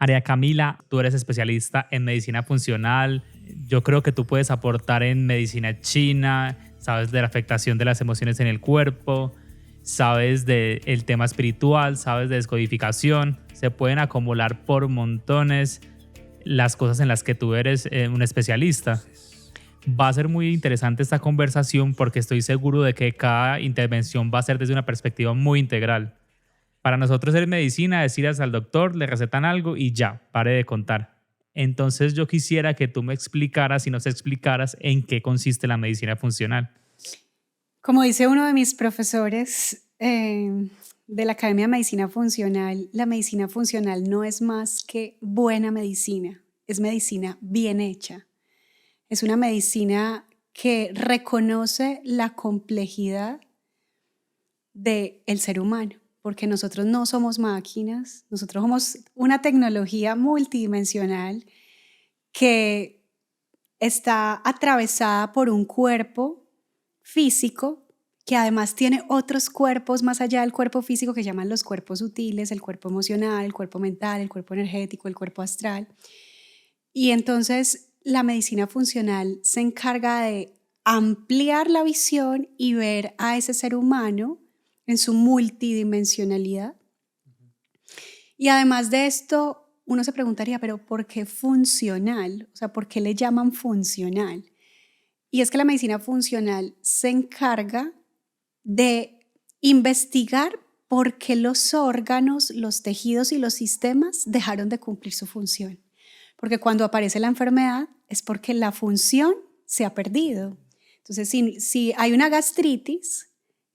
María Camila, tú eres especialista en medicina funcional. Yo creo que tú puedes aportar en medicina china, sabes de la afectación de las emociones en el cuerpo, sabes del tema espiritual, sabes de descodificación. Se pueden acumular por montones las cosas en las que tú eres un especialista. Va a ser muy interesante esta conversación porque estoy seguro de que cada intervención va a ser desde una perspectiva muy integral. Para nosotros es medicina, decirles al doctor, le recetan algo y ya, pare de contar. Entonces yo quisiera que tú me explicaras y nos explicaras en qué consiste la medicina funcional. Como dice uno de mis profesores de la Academia de Medicina Funcional, la medicina funcional no es más que buena medicina, es medicina bien hecha. Es una medicina que reconoce la complejidad del ser humano, porque nosotros no somos máquinas, nosotros somos una tecnología multidimensional que está atravesada por un cuerpo físico que además tiene otros cuerpos más allá del cuerpo físico que llaman los cuerpos sutiles, el cuerpo emocional, el cuerpo mental, el cuerpo energético, el cuerpo astral. Y entonces la medicina funcional se encarga de ampliar la visión y ver a ese ser humano en su multidimensionalidad. Y además de esto, uno se preguntaría, pero ¿por qué funcional? O sea, ¿por qué le llaman funcional? Y es que la medicina funcional se encarga de investigar por qué los órganos, los tejidos y los sistemas dejaron de cumplir su función. Porque cuando aparece la enfermedad es porque la función se ha perdido. Entonces, si hay una gastritis,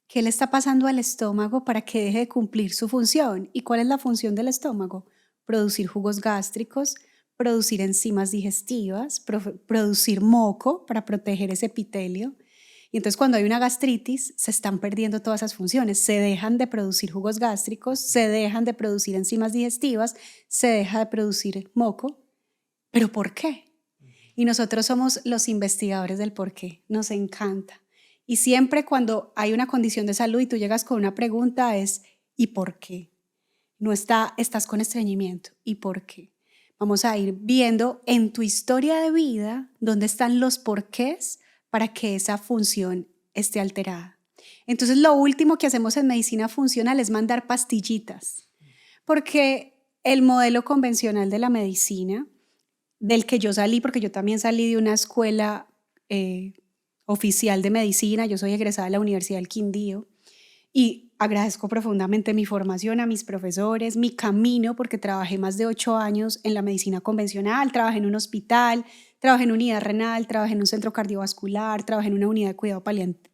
¿qué le está pasando al estómago para que deje de cumplir su función? ¿Y cuál es la función del estómago? Producir jugos gástricos, producir enzimas digestivas, producir moco para proteger ese epitelio. Y entonces cuando hay una gastritis se están perdiendo todas esas funciones, se dejan de producir jugos gástricos, se dejan de producir enzimas digestivas, se deja de producir moco. ¿Pero por qué? Y nosotros somos los investigadores del por qué, nos encanta. Y siempre cuando hay una condición de salud y tú llegas con una pregunta es ¿y por qué? No estás con estreñimiento, ¿y por qué? Vamos a ir viendo en tu historia de vida dónde están los porqués para que esa función esté alterada. Entonces lo último que hacemos en medicina funcional es mandar pastillitas, porque el modelo convencional de la medicina, del que yo salí, porque yo también salí de una escuela oficial de medicina, yo soy egresada de la Universidad del Quindío, y agradezco profundamente mi formación, a mis profesores, mi camino, porque trabajé más de 8 años en la medicina convencional, trabajé en un hospital, trabajé en unidad renal, trabajé en un centro cardiovascular, trabajé en una unidad de cuidado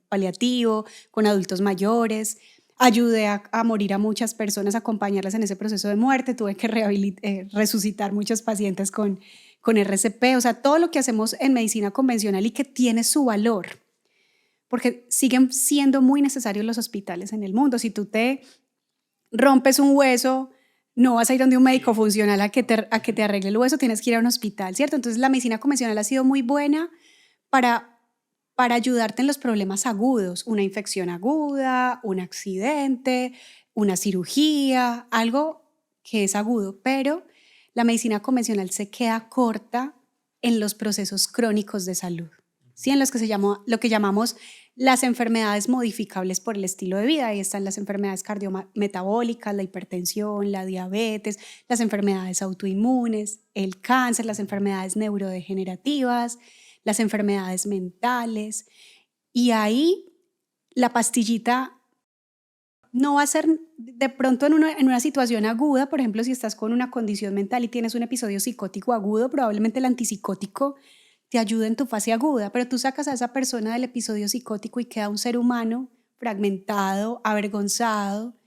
paliativo con adultos mayores, ayudé a morir a muchas personas, a acompañarlas en ese proceso de muerte, tuve que resucitar muchos pacientes con RCP, o sea, todo lo que hacemos en medicina convencional y que tiene su valor, porque siguen siendo muy necesarios los hospitales en el mundo. Si tú te rompes un hueso, no vas a ir donde un médico funcional a que te arregle el hueso, tienes que ir a un hospital, ¿cierto? Entonces la medicina convencional ha sido muy buena para ayudarte en los problemas agudos, una infección aguda, un accidente, una cirugía, algo que es agudo, pero la medicina convencional se queda corta en los procesos crónicos de salud, ¿sí? En los que lo que llamamos las enfermedades modificables por el estilo de vida. Ahí están las enfermedades cardiometabólicas, la hipertensión, la diabetes, las enfermedades autoinmunes, el cáncer, las enfermedades neurodegenerativas, las enfermedades mentales. Y ahí la pastillita no va a ser de pronto en una situación aguda. Por ejemplo, si estás con una condición mental y tienes un episodio psicótico agudo, probablemente el antipsicótico te ayuda en tu fase aguda, pero tú sacas a esa persona del episodio psicótico y queda un ser humano fragmentado, avergonzado.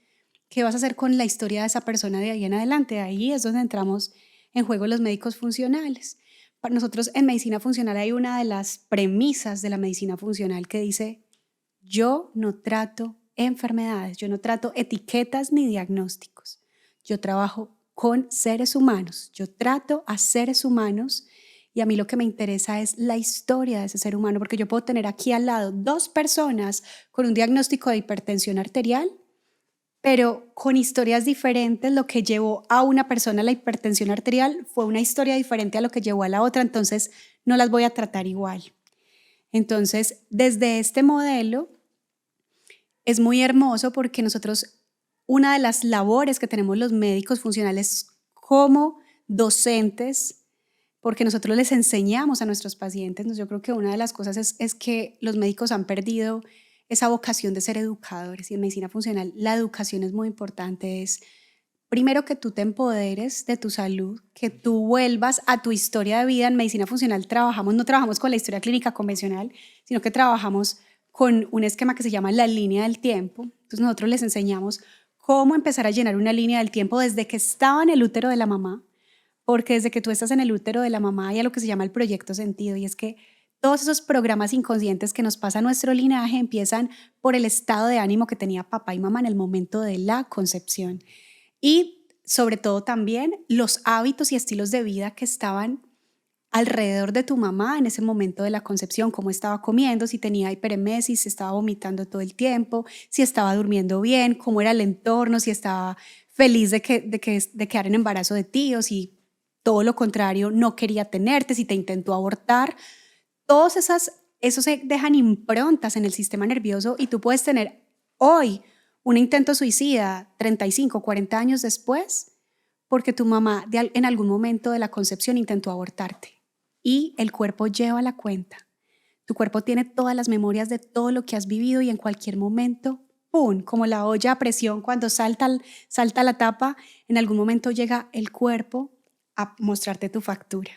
¿Qué vas a hacer con la historia de esa persona de ahí en adelante? Ahí es donde entramos en juego los médicos funcionales. Para nosotros en medicina funcional hay una de las premisas de la medicina funcional que dice: yo no trato enfermedades, yo no trato etiquetas ni diagnósticos, yo trabajo con seres humanos, yo trato a seres humanos. Y a mí lo que me interesa es la historia de ese ser humano, porque yo puedo tener aquí al lado 2 personas con un diagnóstico de hipertensión arterial, pero con historias diferentes. Lo que llevó a una persona a la hipertensión arterial fue una historia diferente a lo que llevó a la otra, entonces no las voy a tratar igual. Entonces, desde este modelo es muy hermoso porque nosotros, una de las labores que tenemos los médicos funcionales como docentes, porque nosotros les enseñamos a nuestros pacientes. Yo creo que una de las cosas es que los médicos han perdido esa vocación de ser educadores, y en medicina funcional la educación es muy importante. Es primero que tú te empoderes de tu salud, que tú vuelvas a tu historia de vida. En medicina funcional no trabajamos con la historia clínica convencional, sino que trabajamos con un esquema que se llama la línea del tiempo. Entonces nosotros les enseñamos cómo empezar a llenar una línea del tiempo desde que estaba en el útero de la mamá, porque desde que tú estás en el útero de la mamá hay algo que se llama el proyecto sentido, y es que todos esos programas inconscientes que nos pasa a nuestro linaje empiezan por el estado de ánimo que tenía papá y mamá en el momento de la concepción, y sobre todo también los hábitos y estilos de vida que estaban alrededor de tu mamá en ese momento de la concepción, cómo estaba comiendo, si tenía hiperemesis, si estaba vomitando todo el tiempo, si estaba durmiendo bien, cómo era el entorno, si estaba feliz de quedar en embarazo de ti, o si todo lo contrario, no quería tenerte, si te intentó abortar. Todos esos se dejan improntas en el sistema nervioso, y tú puedes tener hoy un intento suicida 35, 40 años después porque tu mamá en algún momento de la concepción intentó abortarte, y el cuerpo lleva la cuenta. Tu cuerpo tiene todas las memorias de todo lo que has vivido, y en cualquier momento, ¡pum!, como la olla a presión cuando salta la tapa, en algún momento llega el cuerpo a mostrarte tu factura.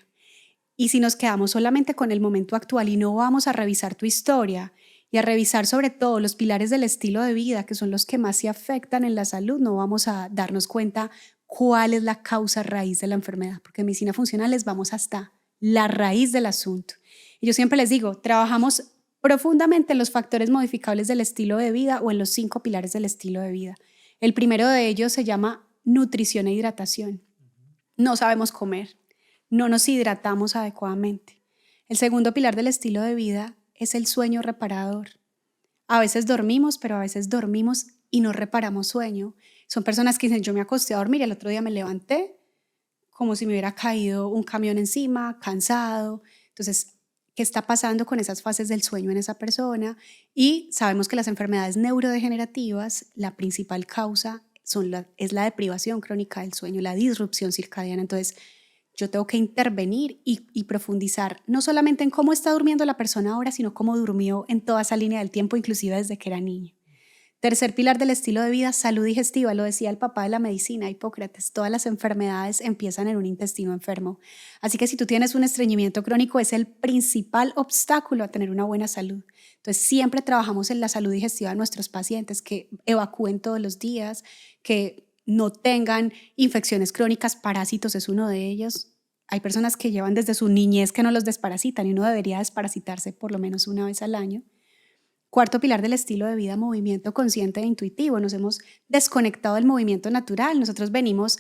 Y si nos quedamos solamente con el momento actual y no vamos a revisar tu historia y a revisar sobre todo los pilares del estilo de vida, que son los que más se afectan en la salud, no vamos a darnos cuenta cuál es la causa raíz de la enfermedad, porque en medicina funcional les vamos hasta la raíz del asunto. Y yo siempre les digo, trabajamos profundamente en los factores modificables del estilo de vida, o en los 5 pilares del estilo de vida. El primero de ellos se llama nutrición e hidratación. No sabemos comer, no nos hidratamos adecuadamente. El segundo pilar del estilo de vida es el sueño reparador. A veces dormimos, pero a veces dormimos y no reparamos sueño. Son personas que dicen, yo me acosté a dormir y el otro día me levanté como si me hubiera caído un camión encima, cansado. Entonces, ¿qué está pasando con esas fases del sueño en esa persona? Y sabemos que las enfermedades neurodegenerativas, la principal causa es la deprivación crónica del sueño, la disrupción circadiana. Entonces, yo tengo que intervenir y profundizar no solamente en cómo está durmiendo la persona ahora, sino cómo durmió en toda esa línea del tiempo, inclusive desde que era niño. Tercer pilar del estilo de vida, salud digestiva. Lo decía el papá de la medicina, Hipócrates, todas las enfermedades empiezan en un intestino enfermo. Así que si tú tienes un estreñimiento crónico, es el principal obstáculo a tener una buena salud. Entonces siempre trabajamos en la salud digestiva de nuestros pacientes, que evacúen todos los días, que no tengan infecciones crónicas. Parásitos es uno de ellos. Hay personas que llevan desde su niñez que no los desparasitan, y uno debería desparasitarse por lo menos una vez al año. Cuarto pilar del estilo de vida, movimiento consciente e intuitivo. Nos hemos desconectado del movimiento natural. Nosotros venimos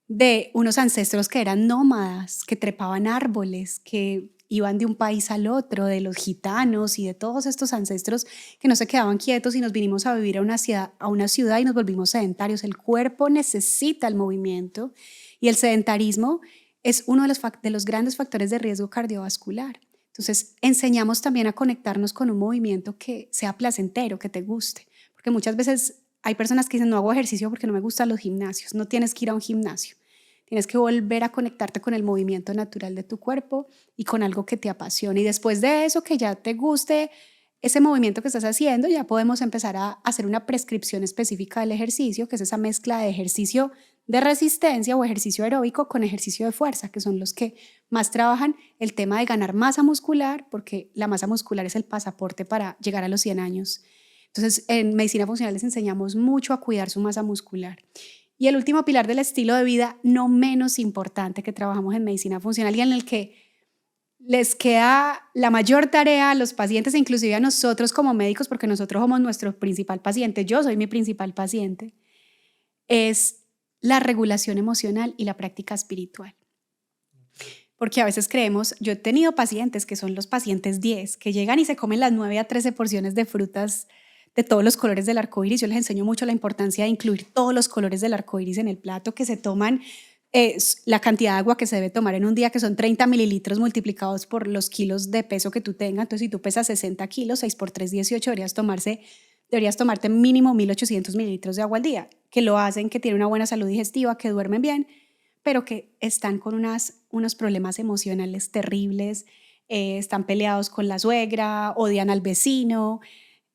de unos ancestros que eran nómadas, que trepaban árboles, que iban de un país al otro, de los gitanos y de todos estos ancestros que no se quedaban quietos, y nos vinimos a vivir a una ciudad y nos volvimos sedentarios. El cuerpo necesita el movimiento, y el sedentarismo es uno de los grandes factores de riesgo cardiovascular. Entonces, enseñamos también a conectarnos con un movimiento que sea placentero, que te guste, porque muchas veces hay personas que dicen, no hago ejercicio porque no me gustan los gimnasios. No tienes que ir a un gimnasio, tienes que volver a conectarte con el movimiento natural de tu cuerpo y con algo que te apasione, y después de eso, que ya te guste ese movimiento que estás haciendo, ya podemos empezar a hacer una prescripción específica del ejercicio, que es esa mezcla de ejercicio de resistencia o ejercicio aeróbico con ejercicio de fuerza, que son los que más trabajan el tema de ganar masa muscular, porque la masa muscular es el pasaporte para llegar a los 100 años. Entonces, en medicina funcional les enseñamos mucho a cuidar su masa muscular. Y el último pilar del estilo de vida, no menos importante, que trabajamos en medicina funcional y en el que les queda la mayor tarea a los pacientes e inclusive a nosotros como médicos, porque nosotros somos nuestro principal paciente, yo soy mi principal paciente, es la regulación emocional y la práctica espiritual. Porque a veces creemos, yo he tenido pacientes que son los pacientes 10, que llegan y se comen las 9 a 13 porciones de frutas de todos los colores del arco iris. Yo les enseño mucho la importancia de incluir todos los colores del arco iris en el plato, que se toman la cantidad de agua que se debe tomar en un día, que son 30 mililitros multiplicados por los kilos de peso que tú tengas. Entonces, si tú pesas 60 kilos, 6 por 3, 18, deberías tomarte mínimo 1.800 mililitros de agua al día, que lo hacen, que tienen una buena salud digestiva, que duermen bien, pero que están con unos problemas emocionales terribles, están peleados con la suegra, odian al vecino,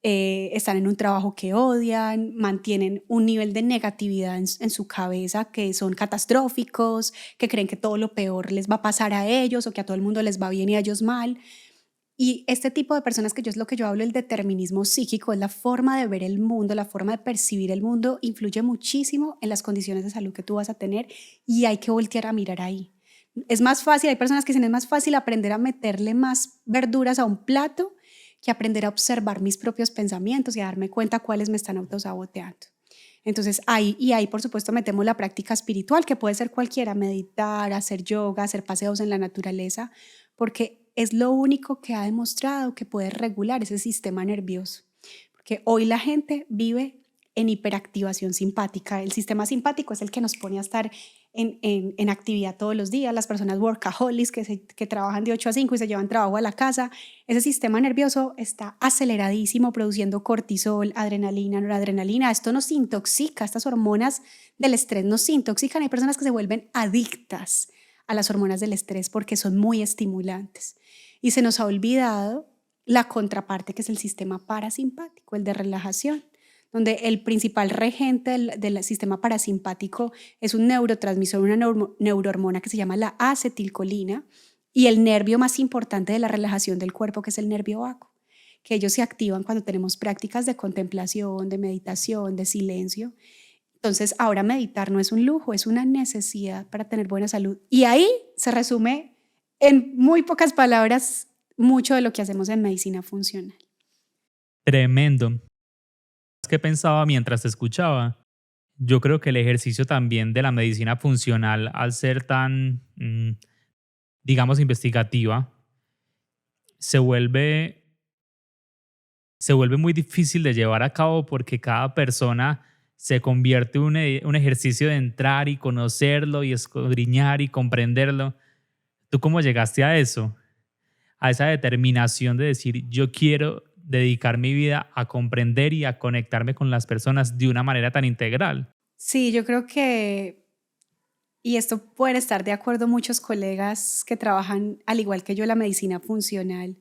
están en un trabajo que odian, mantienen un nivel de negatividad en su cabeza, que son catastróficos, que creen que todo lo peor les va a pasar a ellos o que a todo el mundo les va bien y a ellos mal. Y este tipo de personas, que yo es lo que yo hablo, el determinismo psíquico, es la forma de ver el mundo, la forma de percibir el mundo, influye muchísimo en las condiciones de salud que tú vas a tener, y hay que voltear a mirar ahí. Es más fácil, hay personas que dicen, es más fácil aprender a meterle más verduras a un plato que aprender a observar mis propios pensamientos y a darme cuenta cuáles me están autosaboteando. Entonces ahí por supuesto metemos la práctica espiritual, que puede ser cualquiera: meditar, hacer yoga, hacer paseos en la naturaleza, porque es lo único que ha demostrado que puede regular ese sistema nervioso. Porque hoy la gente vive en hiperactivación simpática. El sistema simpático es el que nos pone a estar en actividad todos los días. Las personas workaholics que trabajan de 8 a 5 y se llevan trabajo a la casa, ese sistema nervioso está aceleradísimo, produciendo cortisol, adrenalina, noradrenalina. Esto nos intoxica, estas hormonas del estrés nos intoxican. Hay personas que se vuelven adictas a las hormonas del estrés porque son muy estimulantes. Y se nos ha olvidado la contraparte, que es el sistema parasimpático, el de relajación, donde el principal regente del sistema parasimpático es un neurotransmisor, una neurohormona que se llama la acetilcolina, y el nervio más importante de la relajación del cuerpo, que es el nervio vago, que ellos se activan cuando tenemos prácticas de contemplación, de meditación, de silencio. Entonces, ahora meditar no es un lujo, es una necesidad para tener buena salud. Y ahí se resume en muy pocas palabras mucho de lo que hacemos en medicina funcional. Tremendo. Es que pensaba mientras te escuchaba. Yo creo que el ejercicio también de la medicina funcional, al ser tan, digamos, investigativa, se vuelve, se vuelve muy difícil de llevar a cabo, porque cada persona se convierte en un ejercicio de entrar y conocerlo y escudriñar y comprenderlo. ¿Tú cómo llegaste a eso? A esa determinación de decir, yo quiero dedicar mi vida a comprender y a conectarme con las personas de una manera tan integral. Sí, yo creo que, y esto pueden estar de acuerdo muchos colegas que trabajan al igual que yo la medicina funcional,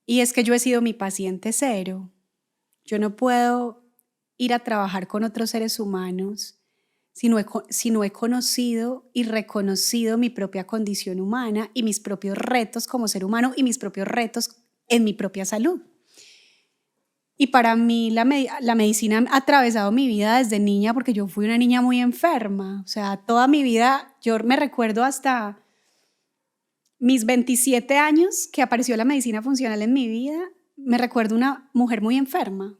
y es que yo he sido mi paciente cero. Yo no puedo ir a trabajar con otros seres humanos si no he conocido y reconocido mi propia condición humana y mis propios retos como ser humano y mis propios retos en mi propia salud. Y para mí la medicina ha atravesado mi vida desde niña, porque yo fui una niña muy enferma. O sea, toda mi vida, yo me recuerdo hasta mis 27 años que apareció la medicina funcional en mi vida, me recuerdo una mujer muy enferma,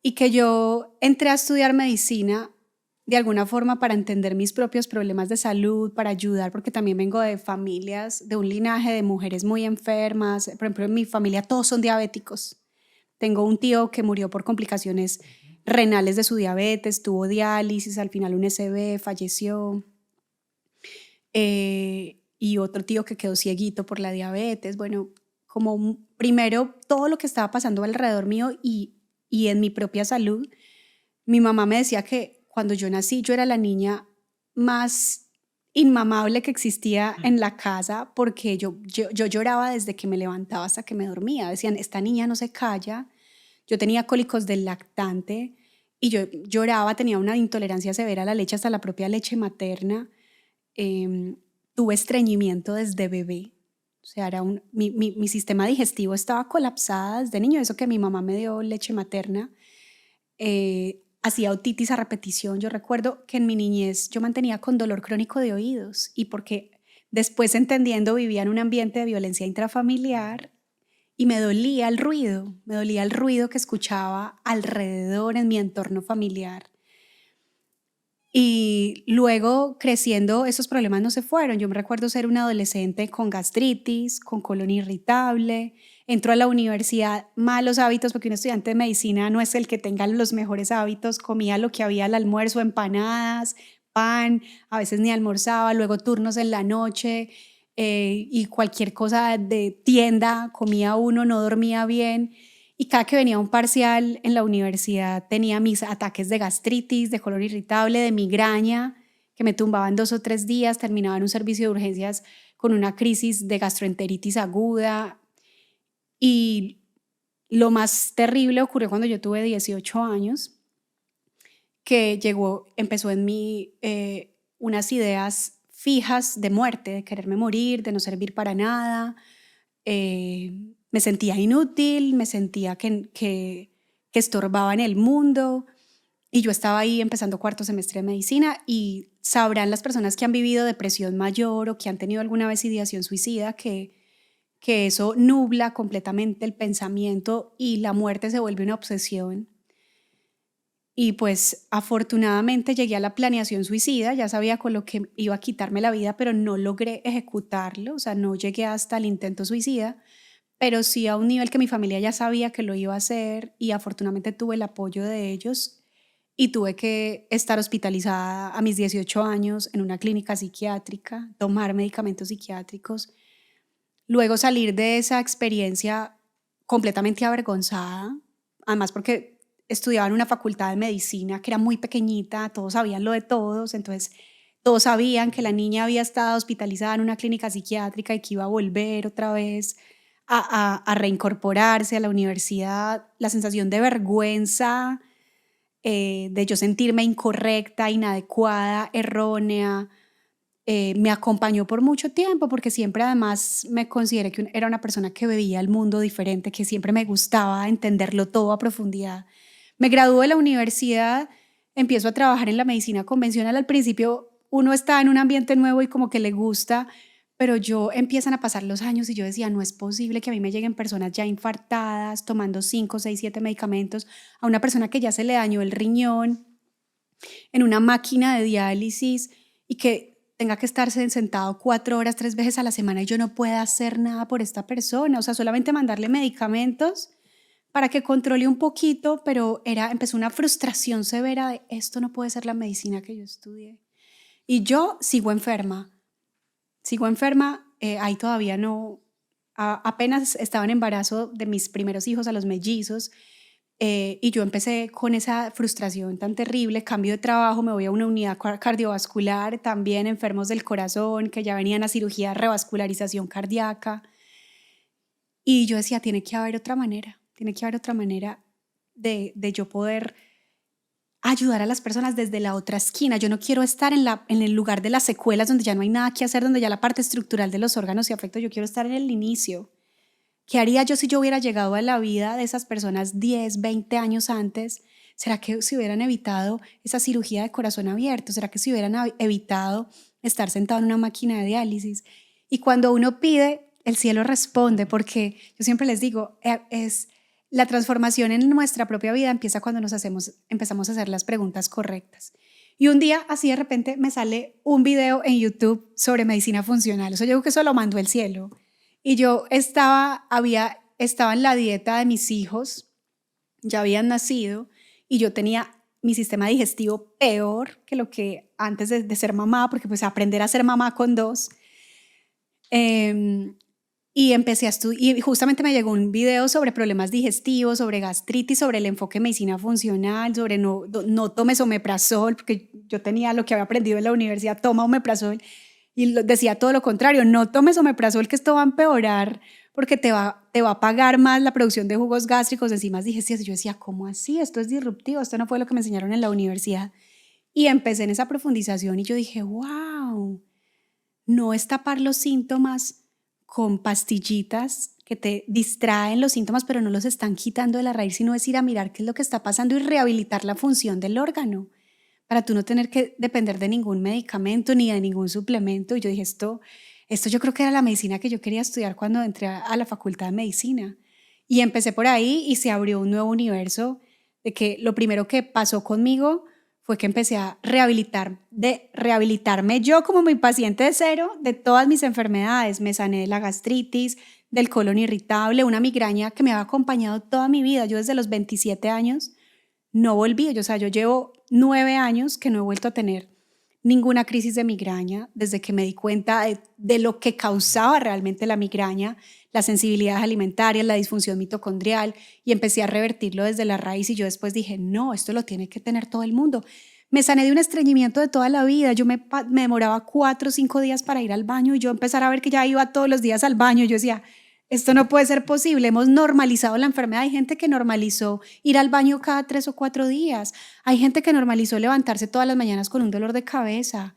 y que yo entré a estudiar medicina de alguna forma para entender mis propios problemas de salud, para ayudar, porque también vengo de familias, de un linaje de mujeres muy enfermas. Por ejemplo, en mi familia todos son diabéticos. Tengo un tío que murió por complicaciones renales de su diabetes, tuvo diálisis, al final un SB, falleció. Y otro tío que quedó cieguito por la diabetes. Bueno, primero todo lo que estaba pasando alrededor mío y en mi propia salud. Mi mamá me decía que cuando yo nací yo era la niña más inmamable que existía en la casa, porque yo lloraba desde que me levantaba hasta que me dormía. Decían, esta niña no se calla. Yo tenía cólicos del lactante y yo lloraba, tenía una intolerancia severa a la leche, hasta la propia leche materna. Tuve estreñimiento desde bebé. O sea, mi sistema digestivo estaba colapsado desde niño. Eso que mi mamá me dio leche materna. Hacía otitis a repetición. Yo recuerdo que en mi niñez yo mantenía con dolor crónico de oídos, y porque después, entendiendo, vivía en un ambiente de violencia intrafamiliar y me dolía el ruido que escuchaba alrededor en mi entorno familiar. Y luego, creciendo, esos problemas no se fueron. Yo me recuerdo ser una adolescente con gastritis, con colon irritable, Entro a la universidad, malos hábitos, porque un estudiante de medicina no es el que tenga los mejores hábitos. Comía lo que había al almuerzo, empanadas, pan, a veces ni almorzaba, luego turnos en la noche y cualquier cosa de tienda, comía uno, no dormía bien. Y cada que venía un parcial en la universidad tenía mis ataques de gastritis, de colon irritable, de migraña, que me tumbaban 2 o 3 días, terminaba en un servicio de urgencias con una crisis de gastroenteritis aguda. Y lo más terrible ocurrió cuando yo tuve 18 años, que empezó en mí unas ideas fijas de muerte, de quererme morir, de no servir para nada. Me sentía inútil, me sentía que estorbaba en el mundo, y yo estaba ahí empezando 4º semestre de medicina, y sabrán las personas que han vivido depresión mayor o que han tenido alguna vez ideación suicida que eso nubla completamente el pensamiento y la muerte se vuelve una obsesión. Y pues afortunadamente llegué a la planeación suicida, ya sabía con lo que iba a quitarme la vida, pero no logré ejecutarlo, o sea, no llegué hasta el intento suicida, pero sí a un nivel que mi familia ya sabía que lo iba a hacer, y afortunadamente tuve el apoyo de ellos y tuve que estar hospitalizada a mis 18 años en una clínica psiquiátrica, tomar medicamentos psiquiátricos, luego salir de esa experiencia completamente avergonzada, además porque estudiaba en una facultad de medicina que era muy pequeñita, todos sabían lo de todos, entonces todos sabían que la niña había estado hospitalizada en una clínica psiquiátrica y que iba a volver otra vez a reincorporarse a la universidad. La sensación de vergüenza, de yo sentirme incorrecta, inadecuada, errónea, me acompañó por mucho tiempo, porque siempre además me consideré que era una persona que veía el mundo diferente, que siempre me gustaba entenderlo todo a profundidad. Me gradué de la universidad, empiezo a trabajar en la medicina convencional. Al principio uno está en un ambiente nuevo y como que le gusta, pero empiezan a pasar los años y yo decía, no es posible que a mí me lleguen personas ya infartadas, tomando 5, 6, 7 medicamentos, a una persona que ya se le dañó el riñón en una máquina de diálisis y que tenga que estarse sentado 4 horas 3 veces a la semana y yo no pueda hacer nada por esta persona, o sea, solamente mandarle medicamentos para que controle un poquito, pero empezó una frustración severa de esto no puede ser la medicina que yo estudié. Y yo sigo enferma, ahí todavía no, apenas estaba en embarazo de mis primeros hijos, a los mellizos, y yo empecé con esa frustración tan terrible, cambio de trabajo, me voy a una unidad cardiovascular, también enfermos del corazón que ya venían a cirugía de revascularización cardíaca, y yo decía, tiene que haber otra manera de yo poder ayudar a las personas desde la otra esquina. Yo no quiero estar en el lugar de las secuelas donde ya no hay nada que hacer, donde ya la parte estructural de los órganos se afecta. Yo quiero estar en el inicio. ¿Qué haría yo si yo hubiera llegado a la vida de esas personas 10, 20 años antes? ¿Será que se hubieran evitado esa cirugía de corazón abierto? ¿Será que se hubieran evitado estar sentado en una máquina de diálisis? Y cuando uno pide, el cielo responde, porque yo siempre les digo, la transformación en nuestra propia vida empieza cuando empezamos a hacer las preguntas correctas. Y un día, así de repente, me sale un video en YouTube sobre medicina funcional. O sea, yo creo que eso lo mandó el cielo. Y yo estaba en la dieta de mis hijos, ya habían nacido, y yo tenía mi sistema digestivo peor que lo que antes de ser mamá, porque pues aprender a ser mamá con 2. Y empecé a estudiar, y justamente me llegó un video sobre problemas digestivos, sobre gastritis, sobre el enfoque de medicina funcional, sobre no tomes omeprazol, porque yo tenía lo que había aprendido en la universidad, toma omeprazol, y decía todo lo contrario, no tomes omeprazol, que esto va a empeorar, porque te va a pagar más la producción de jugos gástricos, de enzimas digestivas. Y yo decía, ¿cómo así? Esto es disruptivo, esto no fue lo que me enseñaron en la universidad. Y empecé en esa profundización y yo dije, wow, no es tapar los síntomas con pastillitas que te distraen los síntomas, pero no los están quitando de la raíz, sino es ir a mirar qué es lo que está pasando y rehabilitar la función del órgano, para tú no tener que depender de ningún medicamento ni de ningún suplemento. Y yo dije, esto yo creo que era la medicina que yo quería estudiar cuando entré a la facultad de medicina. Y empecé por ahí y se abrió un nuevo universo de que lo primero que pasó conmigo fue que empecé a rehabilitarme yo como mi paciente de cero de todas mis enfermedades. Me sané de la gastritis, del colon irritable, una migraña que me ha acompañado toda mi vida. Yo desde los 27 años no volví, o sea, yo llevo 9 años que no he vuelto a tener ninguna crisis de migraña desde que me di cuenta de lo que causaba realmente la migraña, las sensibilidades alimentarias, la disfunción mitocondrial, y empecé a revertirlo desde la raíz. Y yo después dije, no, esto lo tiene que tener todo el mundo. Me sané de un estreñimiento de toda la vida. Yo me demoraba 4 o 5 días para ir al baño, y yo empezar a ver que ya iba todos los días al baño. Yo decía, esto no puede ser posible. Hemos normalizado la enfermedad. Hay gente que normalizó ir al baño cada 3 o 4 días. Hay gente que normalizó levantarse todas las mañanas con un dolor de cabeza.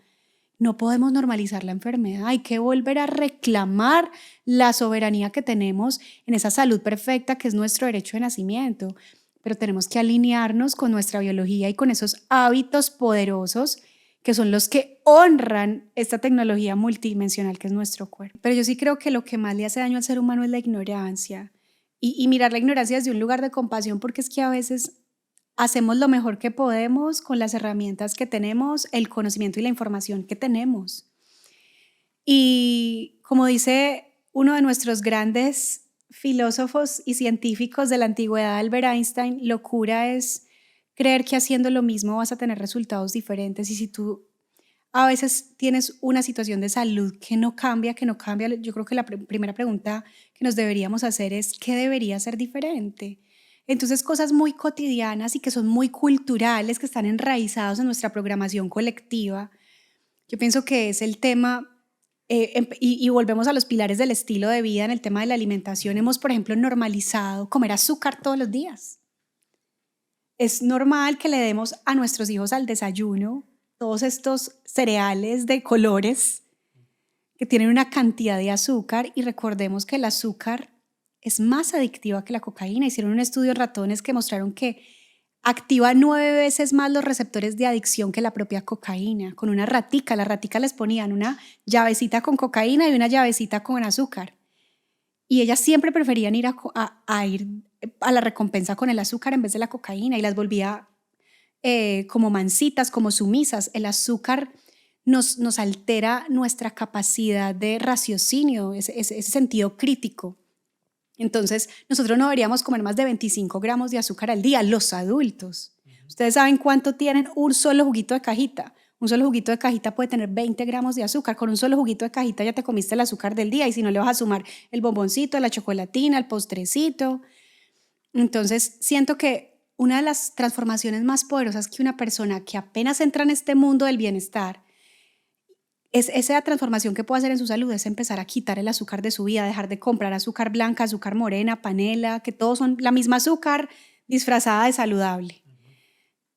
No podemos normalizar la enfermedad. Hay que volver a reclamar la soberanía que tenemos en esa salud perfecta que es nuestro derecho de nacimiento. Pero tenemos que alinearnos con nuestra biología y con esos hábitos poderosos que son los que honran esta tecnología multidimensional que es nuestro cuerpo. Pero yo sí creo que lo que más le hace daño al ser humano es la ignorancia, y mirar la ignorancia desde un lugar de compasión, porque es que a veces hacemos lo mejor que podemos con las herramientas que tenemos, el conocimiento y la información que tenemos. Y como dice uno de nuestros grandes filósofos y científicos de la antigüedad, Albert Einstein, locura es creer que haciendo lo mismo vas a tener resultados diferentes. Y si tú a veces tienes una situación de salud que no cambia, yo creo que la primera pregunta que nos deberíamos hacer es ¿qué debería ser diferente? Entonces, cosas muy cotidianas y que son muy culturales, que están enraizados en nuestra programación colectiva, yo pienso que es el tema, y volvemos a los pilares del estilo de vida. En el tema de la alimentación hemos, por ejemplo, normalizado comer azúcar todos los días. Es normal que le demos a nuestros hijos al desayuno todos estos cereales de colores que tienen una cantidad de azúcar, y recordemos que el azúcar es más adictiva que la cocaína. Hicieron un estudio en ratones que mostraron que activa 9 veces más los receptores de adicción que la propia cocaína. Con una ratica, la ratica les ponían una llavecita con cocaína y una llavecita con azúcar, y ellas siempre preferían ir a la recompensa con el azúcar en vez de la cocaína, y las volvía como mansitas, como sumisas. El azúcar nos altera nuestra capacidad de raciocinio, ese sentido crítico. Entonces, nosotros no deberíamos comer más de 25 gramos de azúcar al día, los adultos. Ustedes saben cuánto tienen un solo juguito de cajita. Un solo juguito de cajita puede tener 20 gramos de azúcar. Con un solo juguito de cajita ya te comiste el azúcar del día, y si no le vas a sumar el bomboncito, la chocolatina, el postrecito. Entonces, siento que una de las transformaciones más poderosas que una persona que apenas entra en este mundo del bienestar, es esa transformación que puede hacer en su salud, es empezar a quitar el azúcar de su vida, dejar de comprar azúcar blanca, azúcar morena, panela, que todos son la misma azúcar disfrazada de saludable.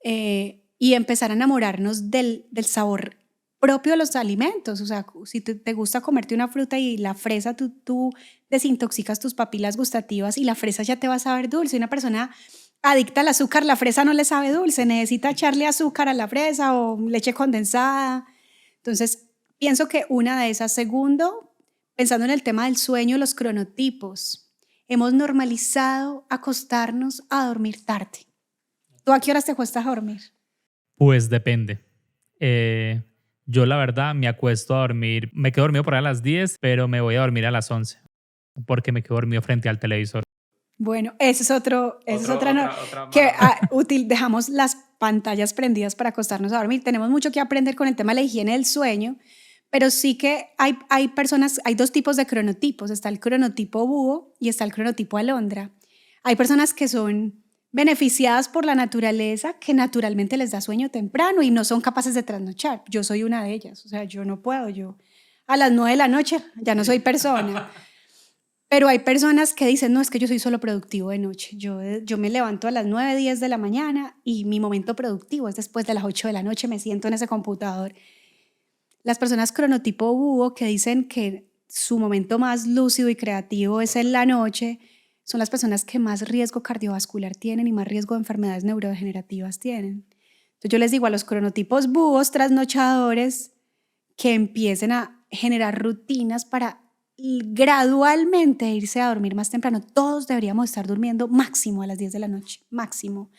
Y empezar a enamorarnos del sabor propio de los alimentos. O sea, si te gusta comerte una fruta y la fresa, tú desintoxicas tus papilas gustativas y la fresa ya te va a saber dulce. Una persona adicta al azúcar, la fresa no le sabe dulce, necesita echarle azúcar a la fresa o leche condensada. Entonces, pienso que una de esas. Segundo, pensando en el tema del sueño, los cronotipos. Hemos normalizado acostarnos a dormir tarde. ¿Tú a qué horas te acuestas a dormir? Pues depende. Yo la verdad me acuesto a dormir, me quedo dormido por ahí a las 10, pero me voy a dormir a las 11 porque me quedo dormido frente al televisor. Bueno, eso es otra útil. Dejamos las pantallas prendidas para acostarnos a dormir. Tenemos mucho que aprender con el tema de la higiene del sueño, pero sí que hay personas, hay 2 tipos de cronotipos. Está el cronotipo búho y está el cronotipo alondra. Hay personas que son beneficiadas por la naturaleza, que naturalmente les da sueño temprano y no son capaces de trasnochar. Yo soy una de ellas. O sea, yo no puedo. Yo a las 9 de la noche ya no soy persona. Pero hay personas que dicen, no, es que yo soy solo productivo de noche. Yo me levanto a las 9, 10 de la mañana y mi momento productivo es después de las 8 de la noche, me siento en ese computador. Las personas cronotipo búho, que dicen que su momento más lúcido y creativo es en la noche, son las personas que más riesgo cardiovascular tienen y más riesgo de enfermedades neurodegenerativas tienen. Entonces yo les digo a los cronotipos búhos trasnochadores que empiecen a generar rutinas para gradualmente irse a dormir más temprano. Todos deberíamos estar durmiendo máximo a las 10 de la noche, máximo,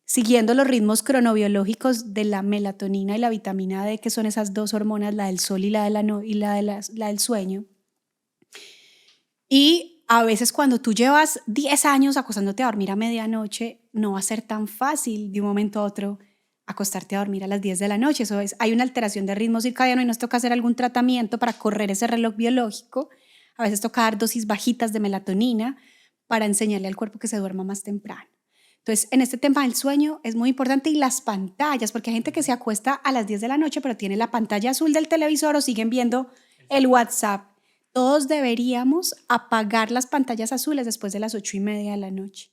siguiendo los ritmos cronobiológicos de la melatonina y la vitamina D, que son esas 2 hormonas, la del sol y la del sueño. Y a veces cuando tú llevas 10 años acostándote a dormir a medianoche, no va a ser tan fácil de un momento a otro acostarte a dormir a las 10 de la noche. Eso es, hay una alteración de ritmo circadiano y nos toca hacer algún tratamiento para correr ese reloj biológico. A veces toca dar dosis bajitas de melatonina para enseñarle al cuerpo que se duerma más temprano. Entonces, en este tema del sueño es muy importante, y las pantallas, porque hay gente que se acuesta a las 10 de la noche, pero tiene la pantalla azul del televisor o siguen viendo el WhatsApp. Todos deberíamos apagar las pantallas azules después de las 8:30 de la noche.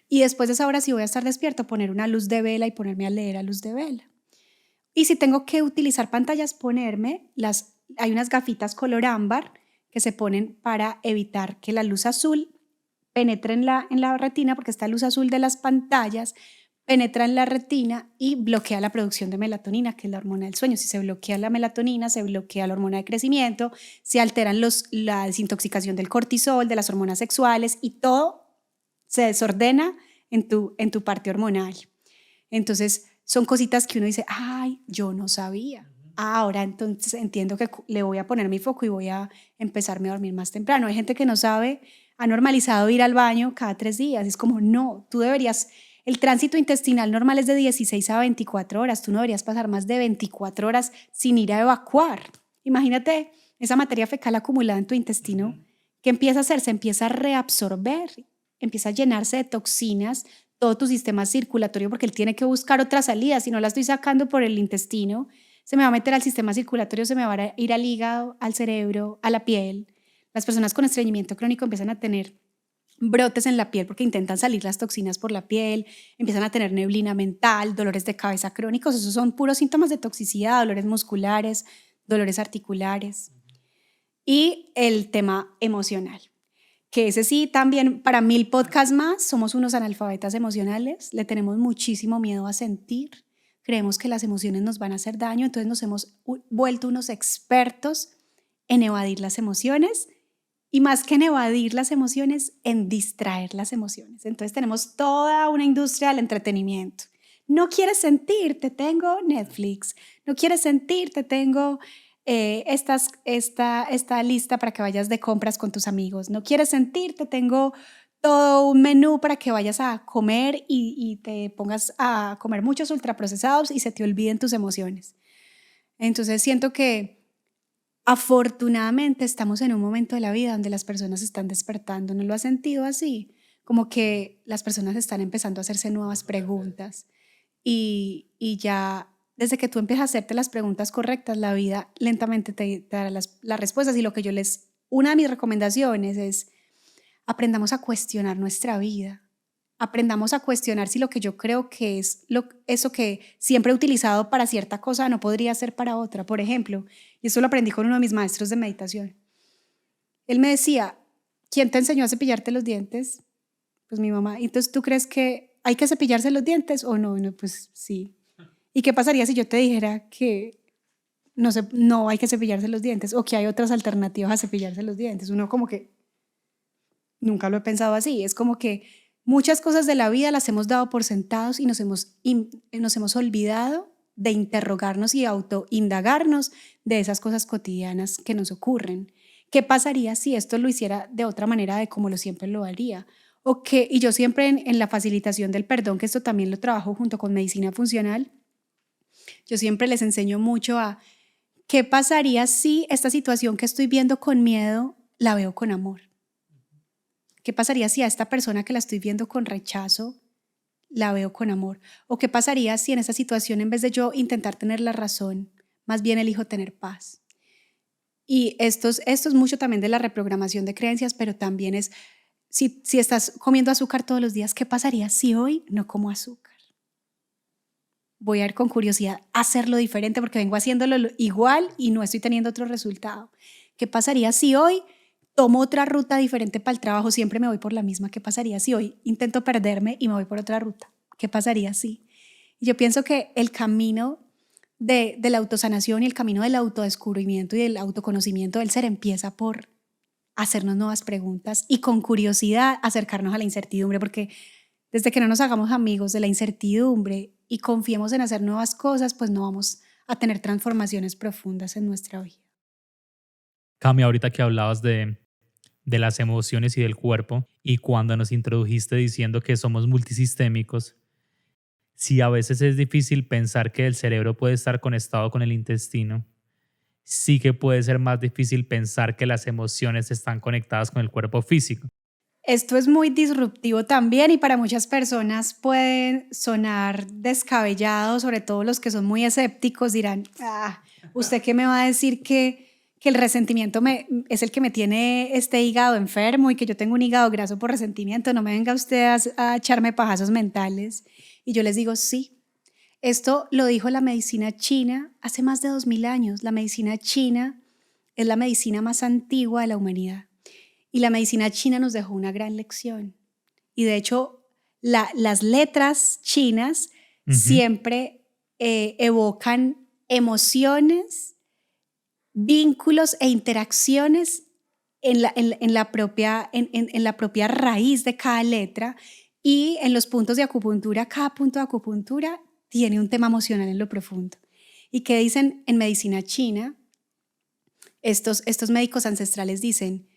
Y después de esa hora, si voy a estar despierto, poner una luz de vela y ponerme a leer a luz de vela. Y si tengo que utilizar pantallas, hay unas gafitas color ámbar que se ponen para evitar que la luz azul penetra en la retina, porque esta luz azul de las pantallas penetra en la retina y bloquea la producción de melatonina, que es la hormona del sueño. Si se bloquea la melatonina, se bloquea la hormona de crecimiento, se alteran la desintoxicación del cortisol, de las hormonas sexuales, y todo se desordena en tu parte hormonal. Entonces, son cositas que uno dice, ay, yo no sabía. Ahora entonces entiendo que le voy a poner mi foco y voy a empezarme a dormir más temprano. Hay gente que no sabe, ha normalizado ir al baño cada 3 días. Es como, no, tú deberías, el tránsito intestinal normal es de 16 a 24 horas. Tú no deberías pasar más de 24 horas sin ir a evacuar. Imagínate esa materia fecal acumulada en tu intestino. ¿Qué empieza a hacer? Se empieza a reabsorber, empieza a llenarse de toxinas todo tu sistema circulatorio, porque él tiene que buscar otra salida. Si no la estoy sacando por el intestino, se me va a meter al sistema circulatorio, se me va a ir al hígado, al cerebro, a la piel. Las personas con estreñimiento crónico empiezan a tener brotes en la piel porque intentan salir las toxinas por la piel, empiezan a tener neblina mental, dolores de cabeza crónicos. Esos son puros síntomas de toxicidad, dolores musculares, dolores articulares. Y el tema emocional, que ese sí también para 1000 podcasts más. Somos unos analfabetas emocionales, le tenemos muchísimo miedo a sentir, creemos que las emociones nos van a hacer daño, entonces nos hemos vuelto unos expertos en evadir las emociones, y más que en evadir las emociones, en distraer las emociones. Entonces tenemos toda una industria del entretenimiento. No quieres sentir, te tengo Netflix. No quieres sentir, te tengo esta lista para que vayas de compras con tus amigos. No quieres sentir, te tengo todo un menú para que vayas a comer y te pongas a comer muchos ultraprocesados y se te olviden tus emociones. Entonces siento que afortunadamente estamos en un momento de la vida donde las personas están despertando. ¿No lo has sentido así? Como que las personas están empezando a hacerse nuevas preguntas, y ya desde que tú empiezas a hacerte las preguntas correctas, la vida lentamente te dará las respuestas. Y una de mis recomendaciones es: aprendamos a cuestionar nuestra vida. Aprendamos a cuestionar si lo que yo creo que es eso que siempre he utilizado para cierta cosa no podría ser para otra. Por ejemplo, y esto lo aprendí con uno de mis maestros de meditación. Él me decía, ¿quién te enseñó a cepillarte los dientes? Pues mi mamá. Entonces, ¿tú crees que hay que cepillarse los dientes o no? No, pues sí. ¿Y qué pasaría si yo te dijera que no hay que cepillarse los dientes, o que hay otras alternativas a cepillarse los dientes? Uno como que nunca lo he pensado así. Es como que muchas cosas de la vida las hemos dado por sentados y nos hemos olvidado de interrogarnos y autoindagarnos de esas cosas cotidianas que nos ocurren. ¿Qué pasaría si esto lo hiciera de otra manera de como lo siempre lo haría? Y yo siempre en la facilitación del perdón, que esto también lo trabajo junto con medicina funcional, yo siempre les enseño mucho a qué pasaría si esta situación que estoy viendo con miedo la veo con amor. ¿Qué pasaría si a esta persona que la estoy viendo con rechazo la veo con amor? ¿O qué pasaría si en esta situación, en vez de yo intentar tener la razón, más bien elijo tener paz? Y esto es mucho también de la reprogramación de creencias, pero también es, si estás comiendo azúcar todos los días, ¿qué pasaría si hoy no como azúcar? Voy a ir con curiosidad a hacerlo diferente porque vengo haciéndolo igual y no estoy teniendo otro resultado. ¿Qué pasaría si hoy tomo otra ruta diferente para el trabajo? Siempre me voy por la misma. ¿Qué pasaría si hoy intento perderme y me voy por otra ruta? ¿Qué pasaría si? Y yo pienso que el camino de la autosanación y el camino del autodescubrimiento y del autoconocimiento del ser empieza por hacernos nuevas preguntas y con curiosidad acercarnos a la incertidumbre, porque desde que no nos hagamos amigos de la incertidumbre y confiemos en hacer nuevas cosas, pues no vamos a tener transformaciones profundas en nuestra vida. Cami, ahorita que hablabas de de las emociones y del cuerpo, y cuando nos introdujiste diciendo que somos multisistémicos, si a veces es difícil pensar que el cerebro puede estar conectado con el intestino, sí que puede ser más difícil pensar que las emociones están conectadas con el cuerpo físico. Esto es muy disruptivo también y para muchas personas puede sonar descabellado, sobre todo los que son muy escépticos dirán, ¿usted qué me va a decir que el resentimiento es el que me tiene este hígado enfermo y que yo tengo un hígado graso por resentimiento? No me venga usted a echarme pajazos mentales. Y yo les digo, sí, esto lo dijo la medicina china hace más de 2000 años. La medicina china es la medicina más antigua de la humanidad. Y la medicina china nos dejó una gran lección. Y de hecho, las letras chinas siempre evocan emociones, vínculos e interacciones en la propia raíz de cada letra, y en los puntos de acupuntura, cada punto de acupuntura tiene un tema emocional en lo profundo. ¿Y qué dicen en medicina china? Estos médicos ancestrales dicen,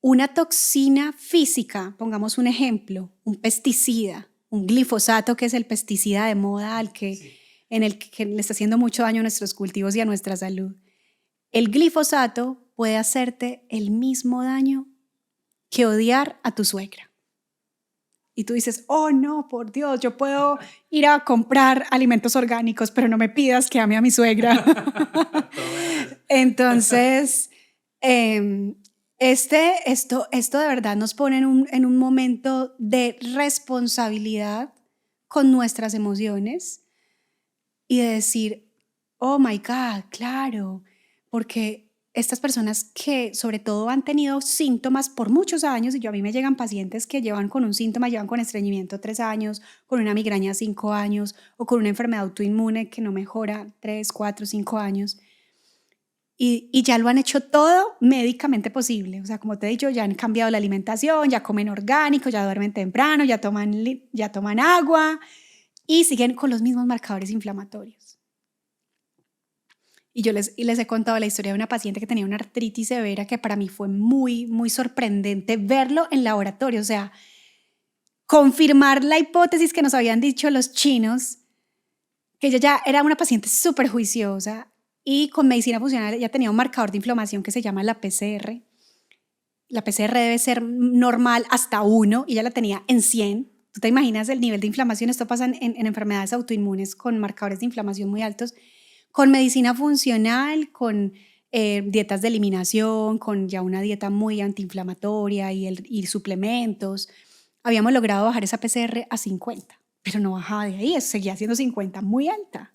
una toxina física, pongamos un ejemplo, un pesticida, un glifosato, que es el pesticida de moda en el que le está haciendo mucho daño a nuestros cultivos y a nuestra salud. El glifosato puede hacerte el mismo daño que odiar a tu suegra. Y tú dices, oh no, por Dios, yo puedo ir a comprar alimentos orgánicos, pero no me pidas que ame a mi suegra. Entonces, esto de verdad nos pone en un momento de responsabilidad con nuestras emociones y de decir, oh my God, claro, porque estas personas que sobre todo han tenido síntomas por muchos años, y a mí me llegan pacientes que llevan con un síntoma, llevan con estreñimiento 3 años, con una migraña 5 años, o con una enfermedad autoinmune que no mejora 3, 4, 5 años, y ya lo han hecho todo médicamente posible. O sea, como te he dicho, ya han cambiado la alimentación, ya comen orgánico, ya duermen temprano, ya toman agua y siguen con los mismos marcadores inflamatorios. Y yo les he contado la historia de una paciente que tenía una artritis severa que para mí fue muy, muy sorprendente verlo en laboratorio. O sea, confirmar la hipótesis que nos habían dicho los chinos, que ella ya era una paciente súper juiciosa y con medicina funcional ella tenía un marcador de inflamación que se llama la PCR. La PCR debe ser normal hasta 1 y ella la tenía en 100. ¿Tú te imaginas el nivel de inflamación? Esto pasa en enfermedades autoinmunes con marcadores de inflamación muy altos. Con medicina funcional, con dietas de eliminación, con ya una dieta muy antiinflamatoria y suplementos, habíamos logrado bajar esa PCR a 50, pero no bajaba de ahí, seguía siendo 50, muy alta.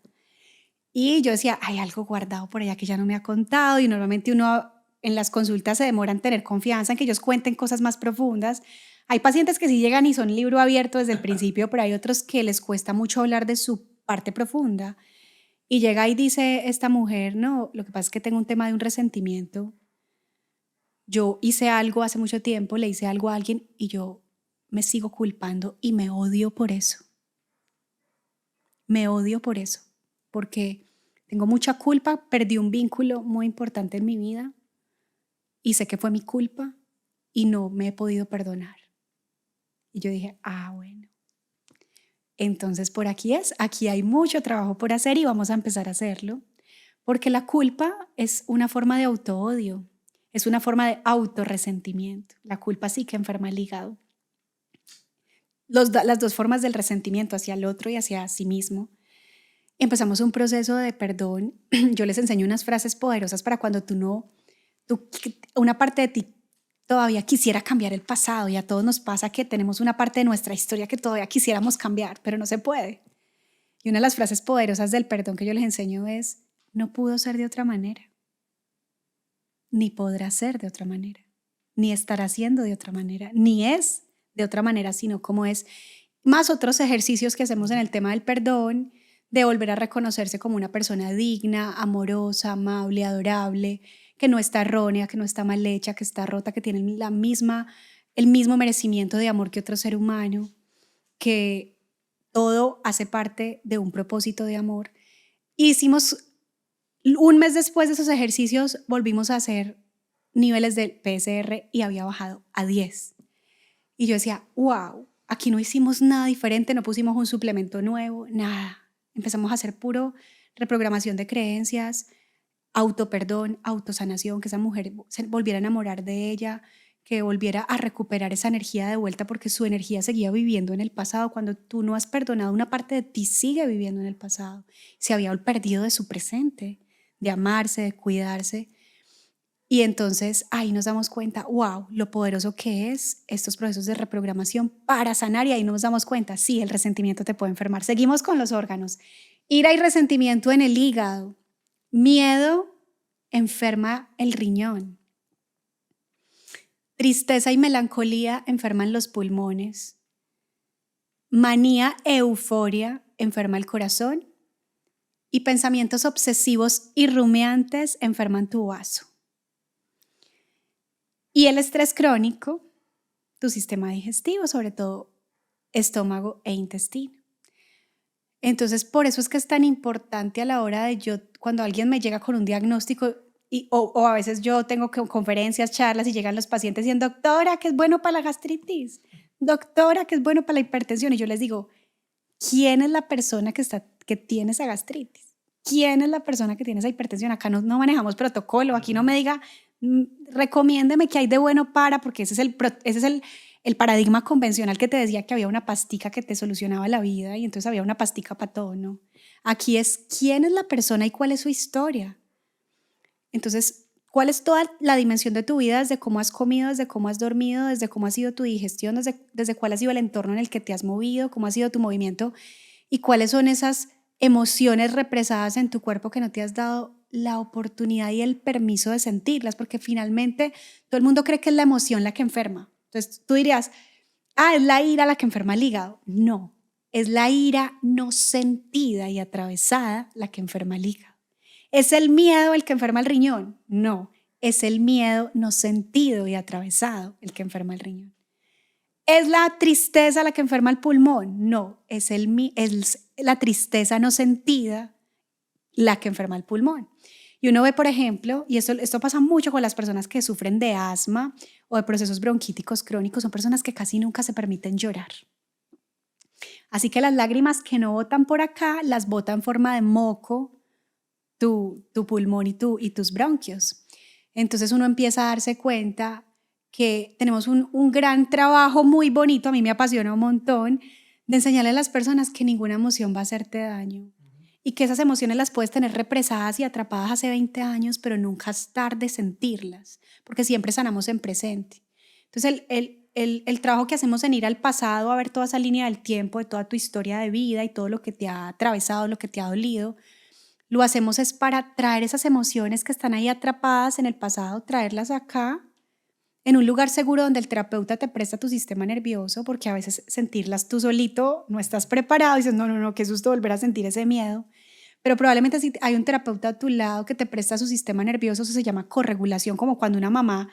Y yo decía, hay algo guardado por allá que ya no me ha contado, y normalmente uno en las consultas se demora en tener confianza en que ellos cuenten cosas más profundas. Hay pacientes que sí llegan y son libro abierto desde el principio, pero hay otros que les cuesta mucho hablar de su parte profunda. Y llega y dice esta mujer, no, lo que pasa es que tengo un tema de un resentimiento. Yo hice algo hace mucho tiempo, le hice algo a alguien y yo me sigo culpando y me odio por eso. Me odio por eso, porque tengo mucha culpa, perdí un vínculo muy importante en mi vida y sé que fue mi culpa y no me he podido perdonar. Y yo dije, bueno. Entonces por aquí hay mucho trabajo por hacer y vamos a empezar a hacerlo, porque la culpa es una forma de autoodio, es una forma de autorresentimiento. La culpa sí que enferma el hígado. Las dos formas del resentimiento, hacia el otro y hacia sí mismo. Empezamos un proceso de perdón. Yo les enseño unas frases poderosas para cuando una parte de ti todavía quisiera cambiar el pasado, y a todos nos pasa que tenemos una parte de nuestra historia que todavía quisiéramos cambiar, pero no se puede. Y una de las frases poderosas del perdón que yo les enseño es, no pudo ser de otra manera, ni podrá ser de otra manera, ni estará siendo de otra manera, ni es de otra manera, sino como es. Más otros ejercicios que hacemos en el tema del perdón, de volver a reconocerse como una persona digna, amorosa, amable, adorable, que no está errónea, que no está mal hecha, que está rota, que tiene el mismo merecimiento de amor que otro ser humano, que todo hace parte de un propósito de amor. Y hicimos, un mes después de esos ejercicios, volvimos a hacer niveles del PSR y había bajado a 10. Y yo decía, wow, aquí no hicimos nada diferente, no pusimos un suplemento nuevo, nada. Empezamos a hacer puro reprogramación de creencias, autoperdón, autosanación, que esa mujer se volviera a enamorar de ella, que volviera a recuperar esa energía de vuelta, porque su energía seguía viviendo en el pasado. Cuando tú no has perdonado, una parte de ti sigue viviendo en el pasado. Se había perdido de su presente, de amarse, de cuidarse. Y entonces ahí nos damos cuenta, wow, lo poderoso que es estos procesos de reprogramación para sanar, y ahí nos damos cuenta, sí, el resentimiento te puede enfermar. Seguimos con los órganos. Ira y resentimiento en el hígado. Miedo enferma el riñón. Tristeza y melancolía enferman los pulmones. Manía e euforia enferma el corazón. Y pensamientos obsesivos y rumiantes enferman tu vaso. Y el estrés crónico, tu sistema digestivo, sobre todo estómago e intestino. Entonces, por eso es que es tan importante a la hora de cuando alguien me llega con un diagnóstico, o a veces yo tengo conferencias, charlas, y llegan los pacientes diciendo, doctora, ¿qué es bueno para la gastritis? Doctora, ¿qué es bueno para la hipertensión? Y yo les digo, ¿quién es la persona que tiene esa gastritis? ¿Quién es la persona que tiene esa hipertensión? Acá no manejamos protocolo, aquí no me diga, recomiéndeme qué hay de bueno porque ese es el paradigma convencional que te decía que había una pastica que te solucionaba la vida y entonces había una pastica para todo, ¿no? Aquí es quién es la persona y cuál es su historia. Entonces, ¿cuál es toda la dimensión de tu vida? Desde cómo has comido, desde cómo has dormido, desde cómo ha sido tu digestión, desde cuál ha sido el entorno en el que te has movido, cómo ha sido tu movimiento y cuáles son esas emociones represadas en tu cuerpo que no te has dado la oportunidad y el permiso de sentirlas, porque finalmente todo el mundo cree que es la emoción la que enferma. Entonces tú dirías, es la ira la que enferma el hígado. No, es la ira no sentida y atravesada la que enferma el hígado. ¿Es el miedo el que enferma el riñón? No, es el miedo no sentido y atravesado el que enferma el riñón. ¿Es la tristeza la que enferma el pulmón? No, es la tristeza no sentida la que enferma el pulmón. Y uno ve, por ejemplo, y esto pasa mucho con las personas que sufren de asma o de procesos bronquíticos crónicos, son personas que casi nunca se permiten llorar. Así que las lágrimas que no botan por acá, las bota en forma de moco tu pulmón y tus bronquios. Entonces uno empieza a darse cuenta que tenemos un gran trabajo muy bonito, a mí me apasiona un montón, de enseñarle a las personas que ninguna emoción va a hacerte daño y que esas emociones las puedes tener represadas y atrapadas hace 20 años, pero nunca es tarde sentirlas, porque siempre sanamos en presente. Entonces el trabajo que hacemos en ir al pasado, a ver toda esa línea del tiempo, de toda tu historia de vida y todo lo que te ha atravesado, lo que te ha dolido, lo hacemos es para traer esas emociones que están ahí atrapadas en el pasado, traerlas acá, en un lugar seguro donde el terapeuta te presta tu sistema nervioso, porque a veces sentirlas tú solito no estás preparado y dices, no, qué susto volver a sentir ese miedo. Pero probablemente si hay un terapeuta a tu lado que te presta su sistema nervioso, eso se llama corregulación, como cuando una mamá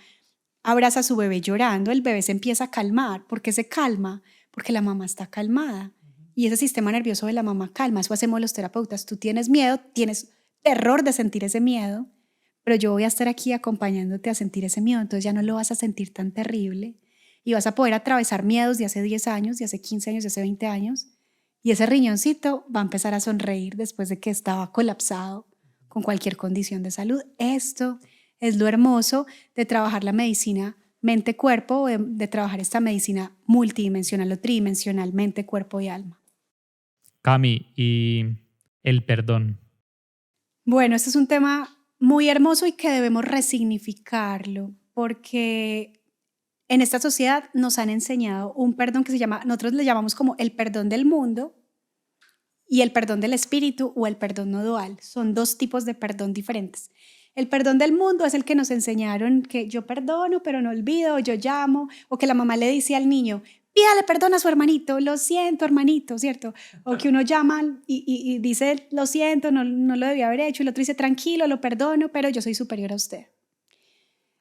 abraza a su bebé llorando, el bebé se empieza a calmar. ¿Por qué se calma? Porque la mamá está calmada. Y ese sistema nervioso de la mamá calma, eso hacemos los terapeutas. Tú tienes miedo, tienes terror de sentir ese miedo, pero yo voy a estar aquí acompañándote a sentir ese miedo, entonces ya no lo vas a sentir tan terrible y vas a poder atravesar miedos de hace 10 años, de hace 15 años, de hace 20 años, y ese riñoncito va a empezar a sonreír después de que estaba colapsado con cualquier condición de salud. Esto es lo hermoso de trabajar la medicina mente-cuerpo, o de trabajar esta medicina multidimensional o tridimensional, mente, cuerpo y alma. Cami, y el perdón. Bueno, este es un tema muy hermoso y que debemos resignificarlo, porque en esta sociedad nos han enseñado un perdón que nosotros le llamamos como el perdón del mundo y el perdón del espíritu o el perdón no dual. Son dos tipos de perdón diferentes. El perdón del mundo es el que nos enseñaron que yo perdono pero no olvido, yo llamo, o que la mamá le dice al niño, pídale perdón a su hermanito, lo siento hermanito, ¿cierto? O que uno llama y dice, lo siento, no lo debía haber hecho, y el otro dice, tranquilo, lo perdono, pero yo soy superior a usted.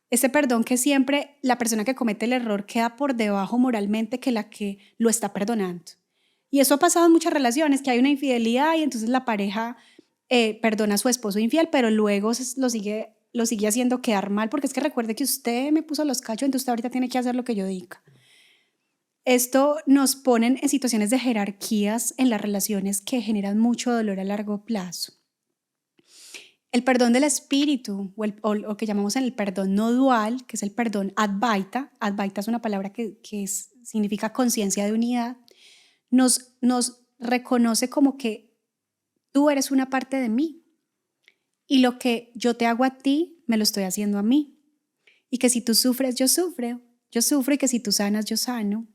Ese perdón que siempre la persona que comete el error queda por debajo moralmente que la que lo está perdonando. Y eso ha pasado en muchas relaciones, que hay una infidelidad y entonces la pareja perdona a su esposo infiel, pero luego lo sigue lo sigue haciendo quedar mal, porque es que recuerde que usted me puso los cachos, entonces usted ahorita tiene que hacer lo que yo diga. Esto nos pone en situaciones de jerarquías en las relaciones que generan mucho dolor a largo plazo. El perdón del espíritu, o lo que llamamos el perdón no dual, que es el perdón Advaita. Advaita es una palabra que significa conciencia de unidad. Nos reconoce como que tú eres una parte de mí y lo que yo te hago a ti, me lo estoy haciendo a mí. Y que si tú sufres, yo sufro, y que si tú sanas, yo sano.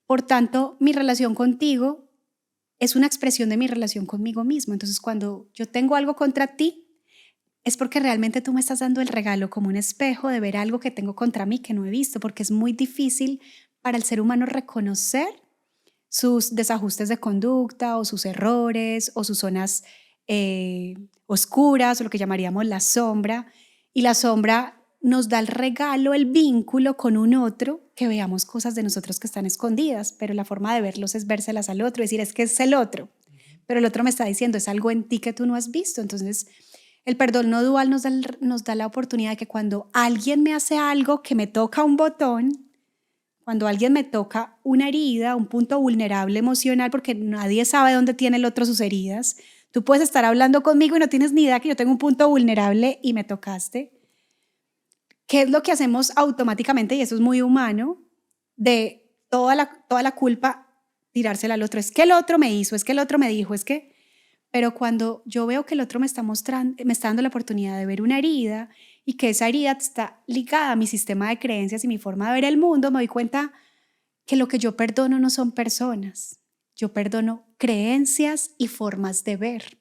Por tanto, mi relación contigo es una expresión de mi relación conmigo mismo. Entonces, cuando yo tengo algo contra ti, es porque realmente tú me estás dando el regalo como un espejo de ver algo que tengo contra mí que no he visto, porque es muy difícil para el ser humano reconocer sus desajustes de conducta o sus errores o sus zonas oscuras o lo que llamaríamos la sombra. Y la sombra nos da el regalo, el vínculo con un otro, que veamos cosas de nosotros que están escondidas, pero la forma de verlos es vérselas al otro, decir es que es el otro, pero el otro me está diciendo es algo en ti que tú no has visto. Entonces el perdón no dual nos da la oportunidad de que cuando alguien me hace algo que me toca un botón, cuando alguien me toca una herida, un punto vulnerable emocional, porque nadie sabe dónde tiene el otro sus heridas, tú puedes estar hablando conmigo y no tienes ni idea que yo tengo un punto vulnerable y me tocaste. ¿Qué es lo que hacemos automáticamente? Y eso es muy humano, de toda la culpa tirársela al otro. Es que el otro me hizo, es que el otro me dijo, es que... Pero cuando yo veo que el otro me está dando la oportunidad de ver una herida y que esa herida está ligada a mi sistema de creencias y mi forma de ver el mundo, me doy cuenta que lo que yo perdono no son personas. Yo perdono creencias y formas de ver.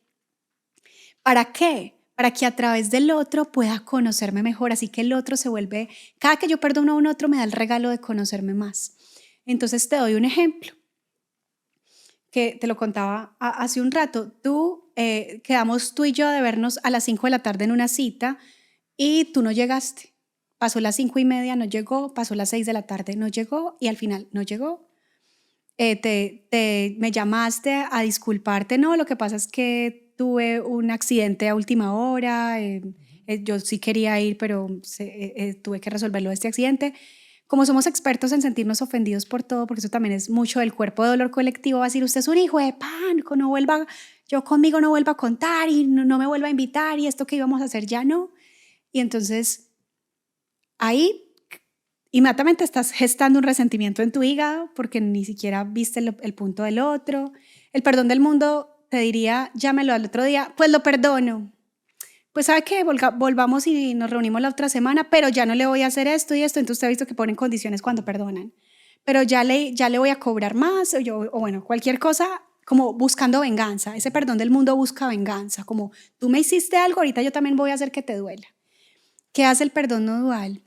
¿Para qué? Para que a través del otro pueda conocerme mejor. Así que el otro se vuelve, cada que yo perdono a un otro me da el regalo de conocerme más. Entonces te doy un ejemplo que te lo contaba hace un rato. Quedamos tú y yo de vernos a las 5 de la tarde en una cita y tú no llegaste. Pasó las 5:30, no llegó, pasó las 6 de la tarde, no llegó y al final no llegó. Me llamaste a disculparte, no, lo que pasa es que tuve un accidente a última hora, yo sí quería ir, pero tuve que resolverlo de este accidente. Como somos expertos en sentirnos ofendidos por todo, porque eso también es mucho del cuerpo de dolor colectivo, va a decir, usted es un hijo de pan, yo conmigo no vuelva a contar y no me vuelva a invitar y esto que íbamos a hacer ya no. Y entonces ahí inmediatamente estás gestando un resentimiento en tu hígado porque ni siquiera viste el punto del otro. El perdón del mundo te diría, llámelo al otro día, pues lo perdono. Pues sabe que volvamos y nos reunimos la otra semana, pero ya no le voy a hacer esto y esto. Entonces usted ha visto que ponen condiciones cuando perdonan. Pero ya le voy a cobrar más o bueno, cualquier cosa como buscando venganza. Ese perdón del mundo busca venganza, como tú me hiciste algo, ahorita yo también voy a hacer que te duela. ¿Qué hace el perdón no dual?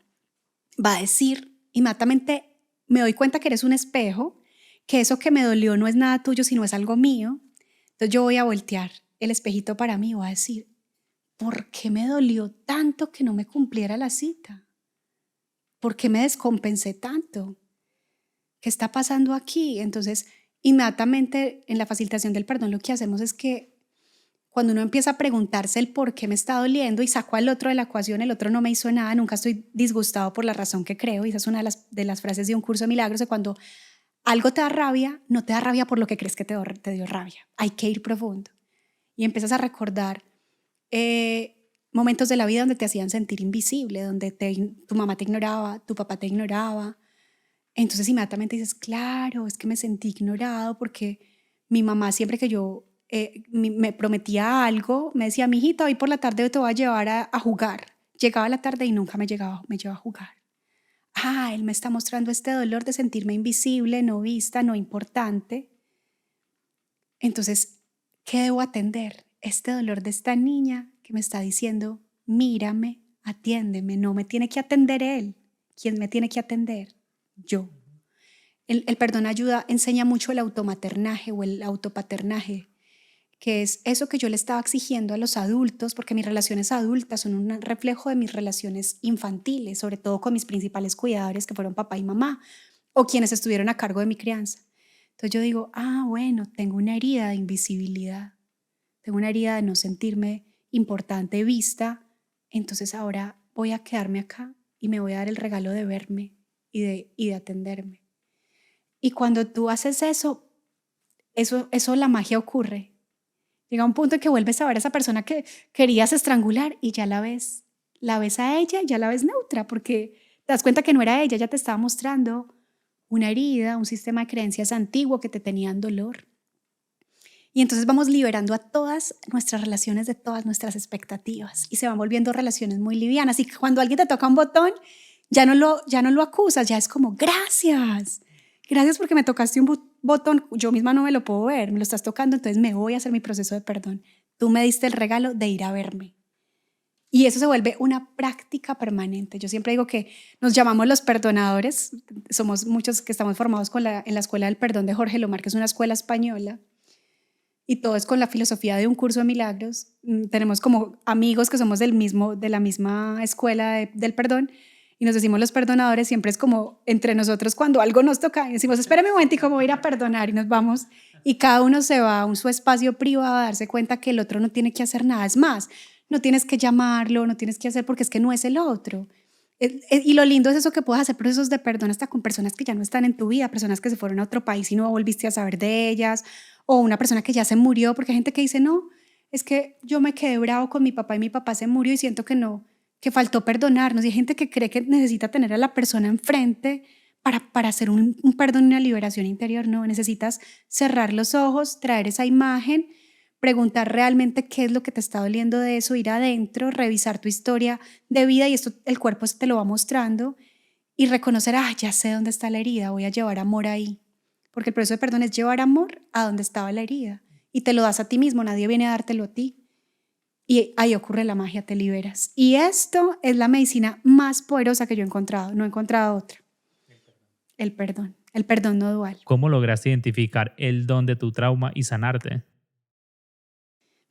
Va a decir, inmediatamente me doy cuenta que eres un espejo, que eso que me dolió no es nada tuyo, sino es algo mío. Entonces yo voy a voltear el espejito para mí y voy a decir, ¿por qué me dolió tanto que no me cumpliera la cita? ¿Por qué me descompensé tanto? ¿Qué está pasando aquí? Entonces, inmediatamente en la facilitación del perdón lo que hacemos es que cuando uno empieza a preguntarse el por qué me está doliendo y saco al otro de la ecuación, el otro no me hizo nada, nunca estoy disgustado por la razón que creo, y esa es una de las frases de un curso de milagros, de cuando algo te da rabia, no te da rabia por lo que crees que te dio rabia, hay que ir profundo. Y empiezas a recordar momentos de la vida donde te hacían sentir invisible, donde tu mamá te ignoraba, tu papá te ignoraba. Entonces inmediatamente dices, claro, es que me sentí ignorado porque mi mamá siempre que yo me prometía algo, me decía, mijita, hoy por la tarde te voy a llevar a jugar. Llegaba la tarde y nunca me llevaba a jugar. Él me está mostrando este dolor de sentirme invisible, no vista, no importante. Entonces, ¿qué debo atender? Este dolor de esta niña que me está diciendo, mírame, atiéndeme, no me tiene que atender él. ¿Quién me tiene que atender? Yo. El perdón enseña mucho el automaternaje o el autopaternaje, que es eso que yo le estaba exigiendo a los adultos, porque mis relaciones adultas son un reflejo de mis relaciones infantiles, sobre todo con mis principales cuidadores, que fueron papá y mamá, o quienes estuvieron a cargo de mi crianza. Entonces yo digo, bueno, tengo una herida de invisibilidad, tengo una herida de no sentirme importante, vista entonces ahora voy a quedarme acá y me voy a dar el regalo de verme y de atenderme. Y cuando tú haces eso la magia ocurre. Llega un punto en que vuelves a ver a esa persona que querías estrangular y ya la ves a ella y ya la ves neutra, porque te das cuenta que no era ella te estaba mostrando una herida, un sistema de creencias antiguo que te tenían dolor. Y entonces vamos liberando a todas nuestras relaciones de todas nuestras expectativas y se van volviendo relaciones muy livianas. Y cuando alguien te toca un botón, ya no lo acusas, ya es como, gracias porque me tocaste un botón, yo misma no me lo puedo ver, me lo estás tocando, entonces me voy a hacer mi proceso de perdón. Tú me diste el regalo de ir a verme. Y eso se vuelve una práctica permanente. Yo siempre digo que nos llamamos los perdonadores, somos muchos que estamos formados en la Escuela del Perdón de Jorge Lomar, que es una escuela española, y todo es con la filosofía de un curso de milagros. Tenemos como amigos que somos de la misma escuela del perdón, y nos decimos los perdonadores. Siempre es como entre nosotros cuando algo nos toca y decimos, espérame un momentico, voy a ir a perdonar, y nos vamos y cada uno se va a su espacio privado a darse cuenta que el otro no tiene que hacer nada. Es más, no tienes que llamarlo, no tienes que hacer, porque es que no es el otro. Y lo lindo es eso, que puedes hacer procesos de perdón hasta con personas que ya no están en tu vida, personas que se fueron a otro país y no volviste a saber de ellas, o una persona que ya se murió, porque hay gente que dice, no, es que yo me quedé bravo con mi papá y mi papá se murió y siento que no, que faltó perdonarnos. Y hay gente que cree que necesita tener a la persona enfrente para hacer un perdón y una liberación interior. No, necesitas cerrar los ojos, traer esa imagen, preguntar realmente qué es lo que te está doliendo de eso, ir adentro, revisar tu historia de vida, y esto el cuerpo te lo va mostrando, y reconocer, ya sé dónde está la herida, voy a llevar amor ahí. Porque el proceso de perdón es llevar amor a donde estaba la herida, y te lo das a ti mismo, nadie viene a dártelo a ti. Y ahí ocurre la magia, te liberas. Y esto es la medicina más poderosa que yo he encontrado, no he encontrado otra. El perdón no dual. ¿Cómo lograste identificar el don de tu trauma y sanarte?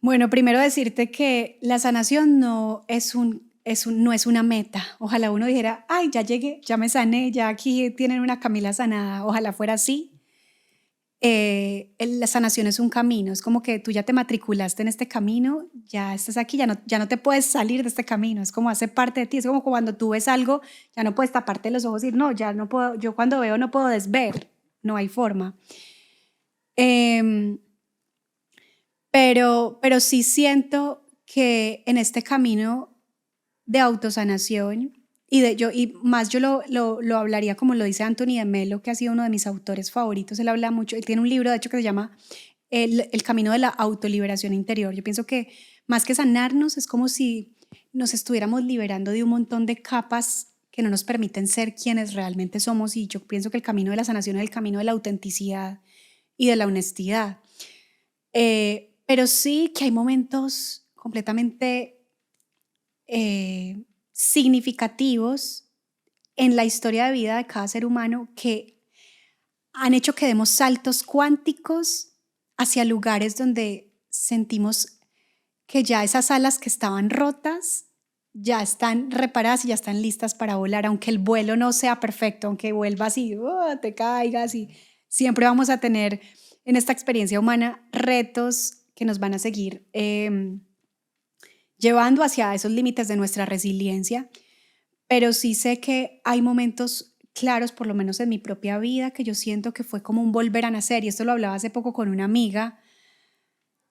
Bueno, primero decirte que la sanación no es una meta. Ojalá uno dijera, ay, ya llegué, ya me sané, ya aquí tienen una Camila sanada. Ojalá fuera así. La sanación es un camino, es como que tú ya te matriculaste en este camino, ya estás aquí, ya no te puedes salir de este camino, es como hace parte de ti. Es como cuando tú ves algo, ya no puedes taparte los ojos y decir, no, ya no puedo, yo cuando veo no puedo desver, no hay forma. Pero sí siento que en este camino de autosanación, y más yo lo hablaría como lo dice Anthony de Melo, que ha sido uno de mis autores favoritos. Él habla mucho, él tiene un libro de hecho que se llama El camino de la autoliberación interior. Yo pienso que más que sanarnos es como si nos estuviéramos liberando de un montón de capas que no nos permiten ser quienes realmente somos, y yo pienso que el camino de la sanación es el camino de la autenticidad y de la honestidad. Pero sí que hay momentos completamente significativos en la historia de vida de cada ser humano que han hecho que demos saltos cuánticos hacia lugares donde sentimos que ya esas alas que estaban rotas ya están reparadas y ya están listas para volar, aunque el vuelo no sea perfecto, aunque vuelvas y te caigas, y siempre vamos a tener en esta experiencia humana retos que nos van a seguir llevando hacia esos límites de nuestra resiliencia. Pero sí sé que hay momentos claros, por lo menos en mi propia vida, que yo siento que fue como un volver a nacer. Y esto lo hablaba hace poco con una amiga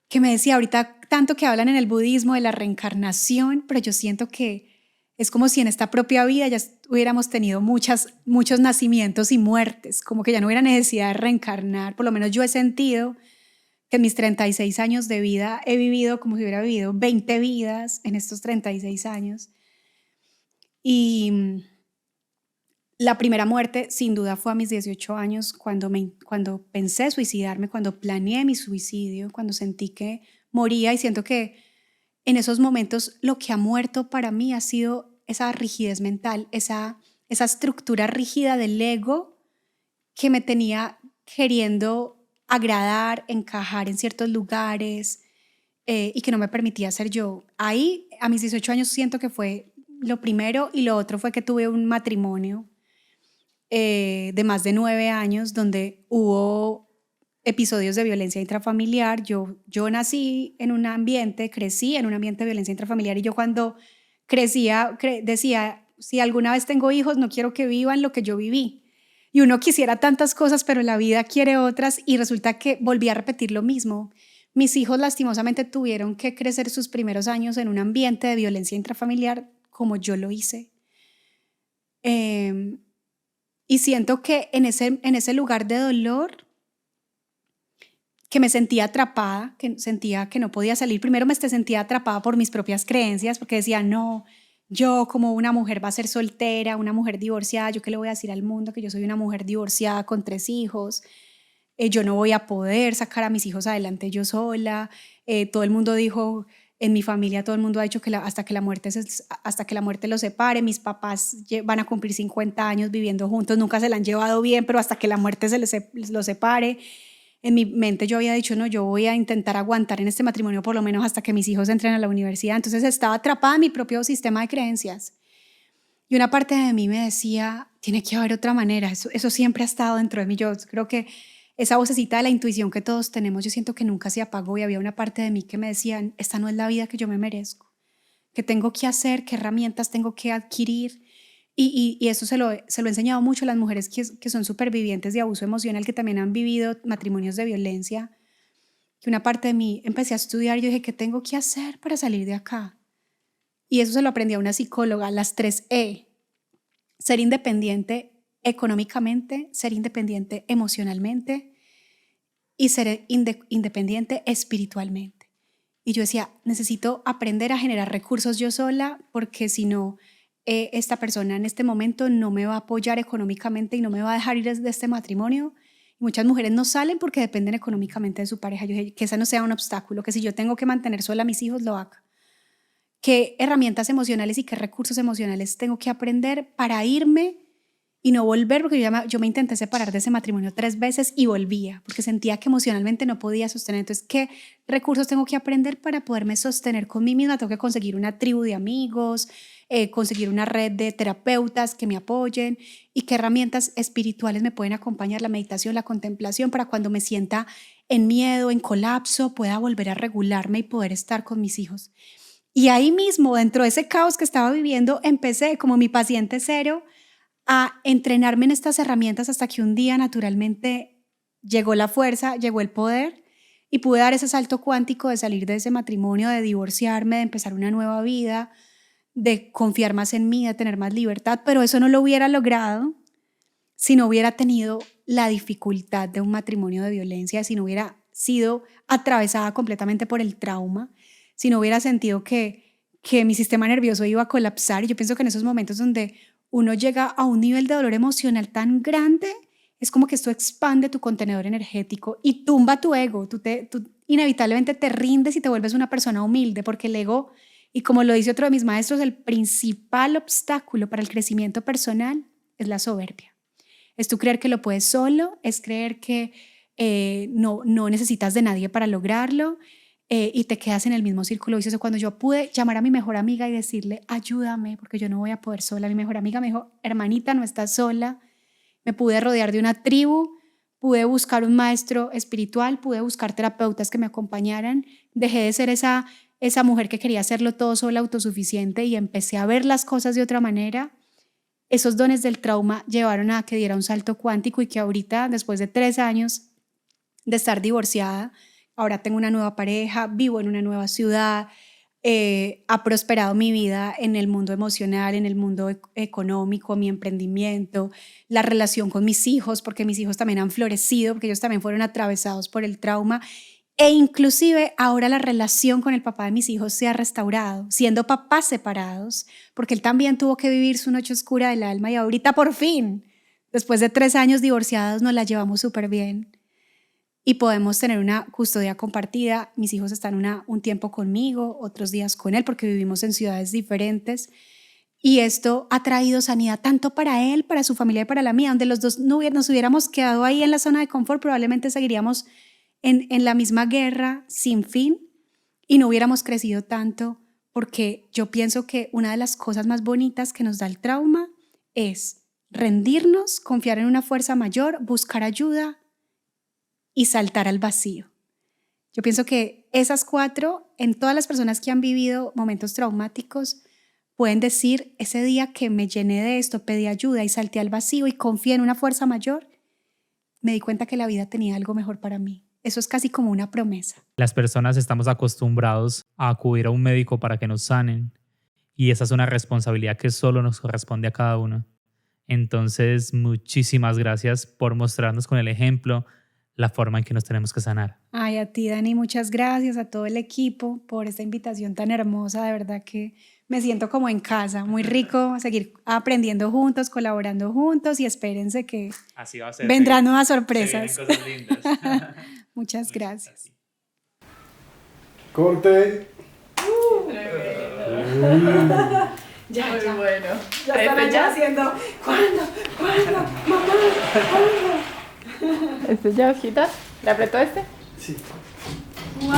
que me decía, ahorita tanto que hablan en el budismo de la reencarnación, pero yo siento que es como si en esta propia vida ya hubiéramos tenido muchos nacimientos y muertes, como que ya no hubiera necesidad de reencarnar. Por lo menos yo he sentido que en mis 36 años de vida he vivido como si hubiera vivido 20 vidas en estos 36 años. Y la primera muerte sin duda fue a mis 18 años, cuando pensé suicidarme, cuando planeé mi suicidio, cuando sentí que moría. Y siento que en esos momentos lo que ha muerto para mí ha sido esa rigidez mental, esa estructura rígida del ego que me tenía queriendo agradar, encajar en ciertos lugares, y que no me permitía ser yo. Ahí, a mis 18 años, siento que fue lo primero. Y lo otro fue que tuve un matrimonio de más de 9 años donde hubo episodios de violencia intrafamiliar. Yo nací en un ambiente, crecí en un ambiente de violencia intrafamiliar, y yo cuando decía, si alguna vez tengo hijos, no quiero que vivan lo que yo viví. Y uno quisiera tantas cosas, pero la vida quiere otras y resulta que volví a repetir lo mismo. Mis hijos lastimosamente tuvieron que crecer sus primeros años en un ambiente de violencia intrafamiliar como yo lo hice. Y siento que en ese lugar de dolor, que me sentía atrapada, que sentía que no podía salir. Primero me sentía atrapada por mis propias creencias, porque decía, no, yo como una mujer va a ser soltera, una mujer divorciada, ¿yo qué le voy a decir al mundo que yo soy una mujer divorciada con 3 hijos? Yo no voy a poder sacar a mis hijos adelante yo sola. Todo el mundo dijo, en mi familia todo el mundo ha dicho que hasta que la muerte los separe. Mis papás van a cumplir 50 años viviendo juntos, nunca se la han llevado bien, pero hasta que la muerte los separe. En mi mente yo había dicho, no, yo voy a intentar aguantar en este matrimonio por lo menos hasta que mis hijos entren a la universidad. Entonces estaba atrapada en mi propio sistema de creencias. Y una parte de mí me decía, tiene que haber otra manera. Eso siempre ha estado dentro de mí. Yo creo que esa vocecita de la intuición que todos tenemos, yo siento que nunca se apagó y había una parte de mí que me decía, esta no es la vida que yo me merezco. ¿Qué tengo que hacer? ¿Qué herramientas tengo que adquirir? Y eso se lo he enseñado mucho a las mujeres que son supervivientes de abuso emocional, que también han vivido matrimonios de violencia. Que una parte de mí empecé a estudiar y yo dije, ¿qué tengo que hacer para salir de acá? Y eso se lo aprendí a una psicóloga, las 3 E. Ser independiente económicamente, ser independiente emocionalmente y ser independiente espiritualmente. Y yo decía, necesito aprender a generar recursos yo sola, porque si no, esta persona en este momento no me va a apoyar económicamente y no me va a dejar ir de este matrimonio. Y muchas mujeres no salen porque dependen económicamente de su pareja. Yo dije, que esa no sea un obstáculo, que si yo tengo que mantener sola a mis hijos, lo haga. ¿Qué herramientas emocionales y qué recursos emocionales tengo que aprender para irme y no volver? Porque yo me intenté separar de ese matrimonio 3 veces y volvía, porque sentía que emocionalmente no podía sostener. Entonces, ¿qué recursos tengo que aprender para poderme sostener con mí misma? Tengo que conseguir una tribu de amigos, conseguir una red de terapeutas que me apoyen, y qué herramientas espirituales me pueden acompañar, la meditación, la contemplación, para cuando me sienta en miedo, en colapso, pueda volver a regularme y poder estar con mis hijos. Y ahí mismo, dentro de ese caos que estaba viviendo, empecé como mi paciente cero a entrenarme en estas herramientas hasta que un día naturalmente llegó la fuerza, llegó el poder y pude dar ese salto cuántico de salir de ese matrimonio, de divorciarme, de empezar una nueva vida, de confiar más en mí, de tener más libertad. Pero eso no lo hubiera logrado si no hubiera tenido la dificultad de un matrimonio de violencia, si no hubiera sido atravesada completamente por el trauma, si no hubiera sentido que mi sistema nervioso iba a colapsar. Y yo pienso que en esos momentos donde uno llega a un nivel de dolor emocional tan grande, es como que esto expande tu contenedor energético y tumba tu ego. Tú inevitablemente te rindes y te vuelves una persona humilde, porque el ego, y como lo dice otro de mis maestros, el principal obstáculo para el crecimiento personal es la soberbia. Es tú creer que lo puedes solo, es creer que no necesitas de nadie para lograrlo, y te quedas en el mismo círculo vicioso. Cuando yo pude llamar a mi mejor amiga y decirle, ayúdame, porque yo no voy a poder sola, mi mejor amiga me dijo, hermanita, no estás sola. Me pude rodear de una tribu, pude buscar un maestro espiritual, pude buscar terapeutas que me acompañaran. Dejé de ser esa mujer que quería hacerlo todo sola, autosuficiente, y empecé a ver las cosas de otra manera. Esos dones del trauma llevaron a que diera un salto cuántico y que ahorita, después de 3 años de estar divorciada, ahora tengo una nueva pareja, vivo en una nueva ciudad, ha prosperado mi vida en el mundo emocional, en el mundo económico, mi emprendimiento, la relación con mis hijos, porque mis hijos también han florecido, porque ellos también fueron atravesados por el trauma. E inclusive ahora la relación con el papá de mis hijos se ha restaurado, siendo papás separados, porque él también tuvo que vivir su noche oscura del alma, y ahorita por fin, después de 3 años divorciados, nos la llevamos súper bien y podemos tener una custodia compartida. Mis hijos están un tiempo conmigo, otros días con él, porque vivimos en ciudades diferentes. Y esto ha traído sanidad tanto para él, para su familia y para la mía, donde los dos nos hubiéramos quedado ahí en la zona de confort, probablemente seguiríamos en la misma guerra sin fin y no hubiéramos crecido tanto, porque yo pienso que una de las cosas más bonitas que nos da el trauma es rendirnos, confiar en una fuerza mayor, buscar ayuda y saltar al vacío. Yo pienso que esas 4, en todas las personas que han vivido momentos traumáticos, pueden decir, ese día que me llené de esto, pedí ayuda y salté al vacío y confié en una fuerza mayor, me di cuenta que la vida tenía algo mejor para mí. Eso es casi como una promesa. Las personas estamos acostumbrados a acudir a un médico para que nos sanen y esa es una responsabilidad que solo nos corresponde a cada uno. Entonces, muchísimas gracias por mostrarnos con el ejemplo la forma en que nos tenemos que sanar. Ay, a ti, Dani, muchas gracias, a todo el equipo por esta invitación tan hermosa. De verdad que me siento como en casa. Muy rico seguir aprendiendo juntos, colaborando juntos y espérense que Así va a ser. vendrán nuevas sorpresas. Se vienen cosas lindas. Muchas gracias. Corte. Ya, Muy ya. bueno. Ya están allá haciendo, ¿cuándo? Mamá, ¿cuándo? ¿Este ya, hojita? ¿Le apretó este? Sí.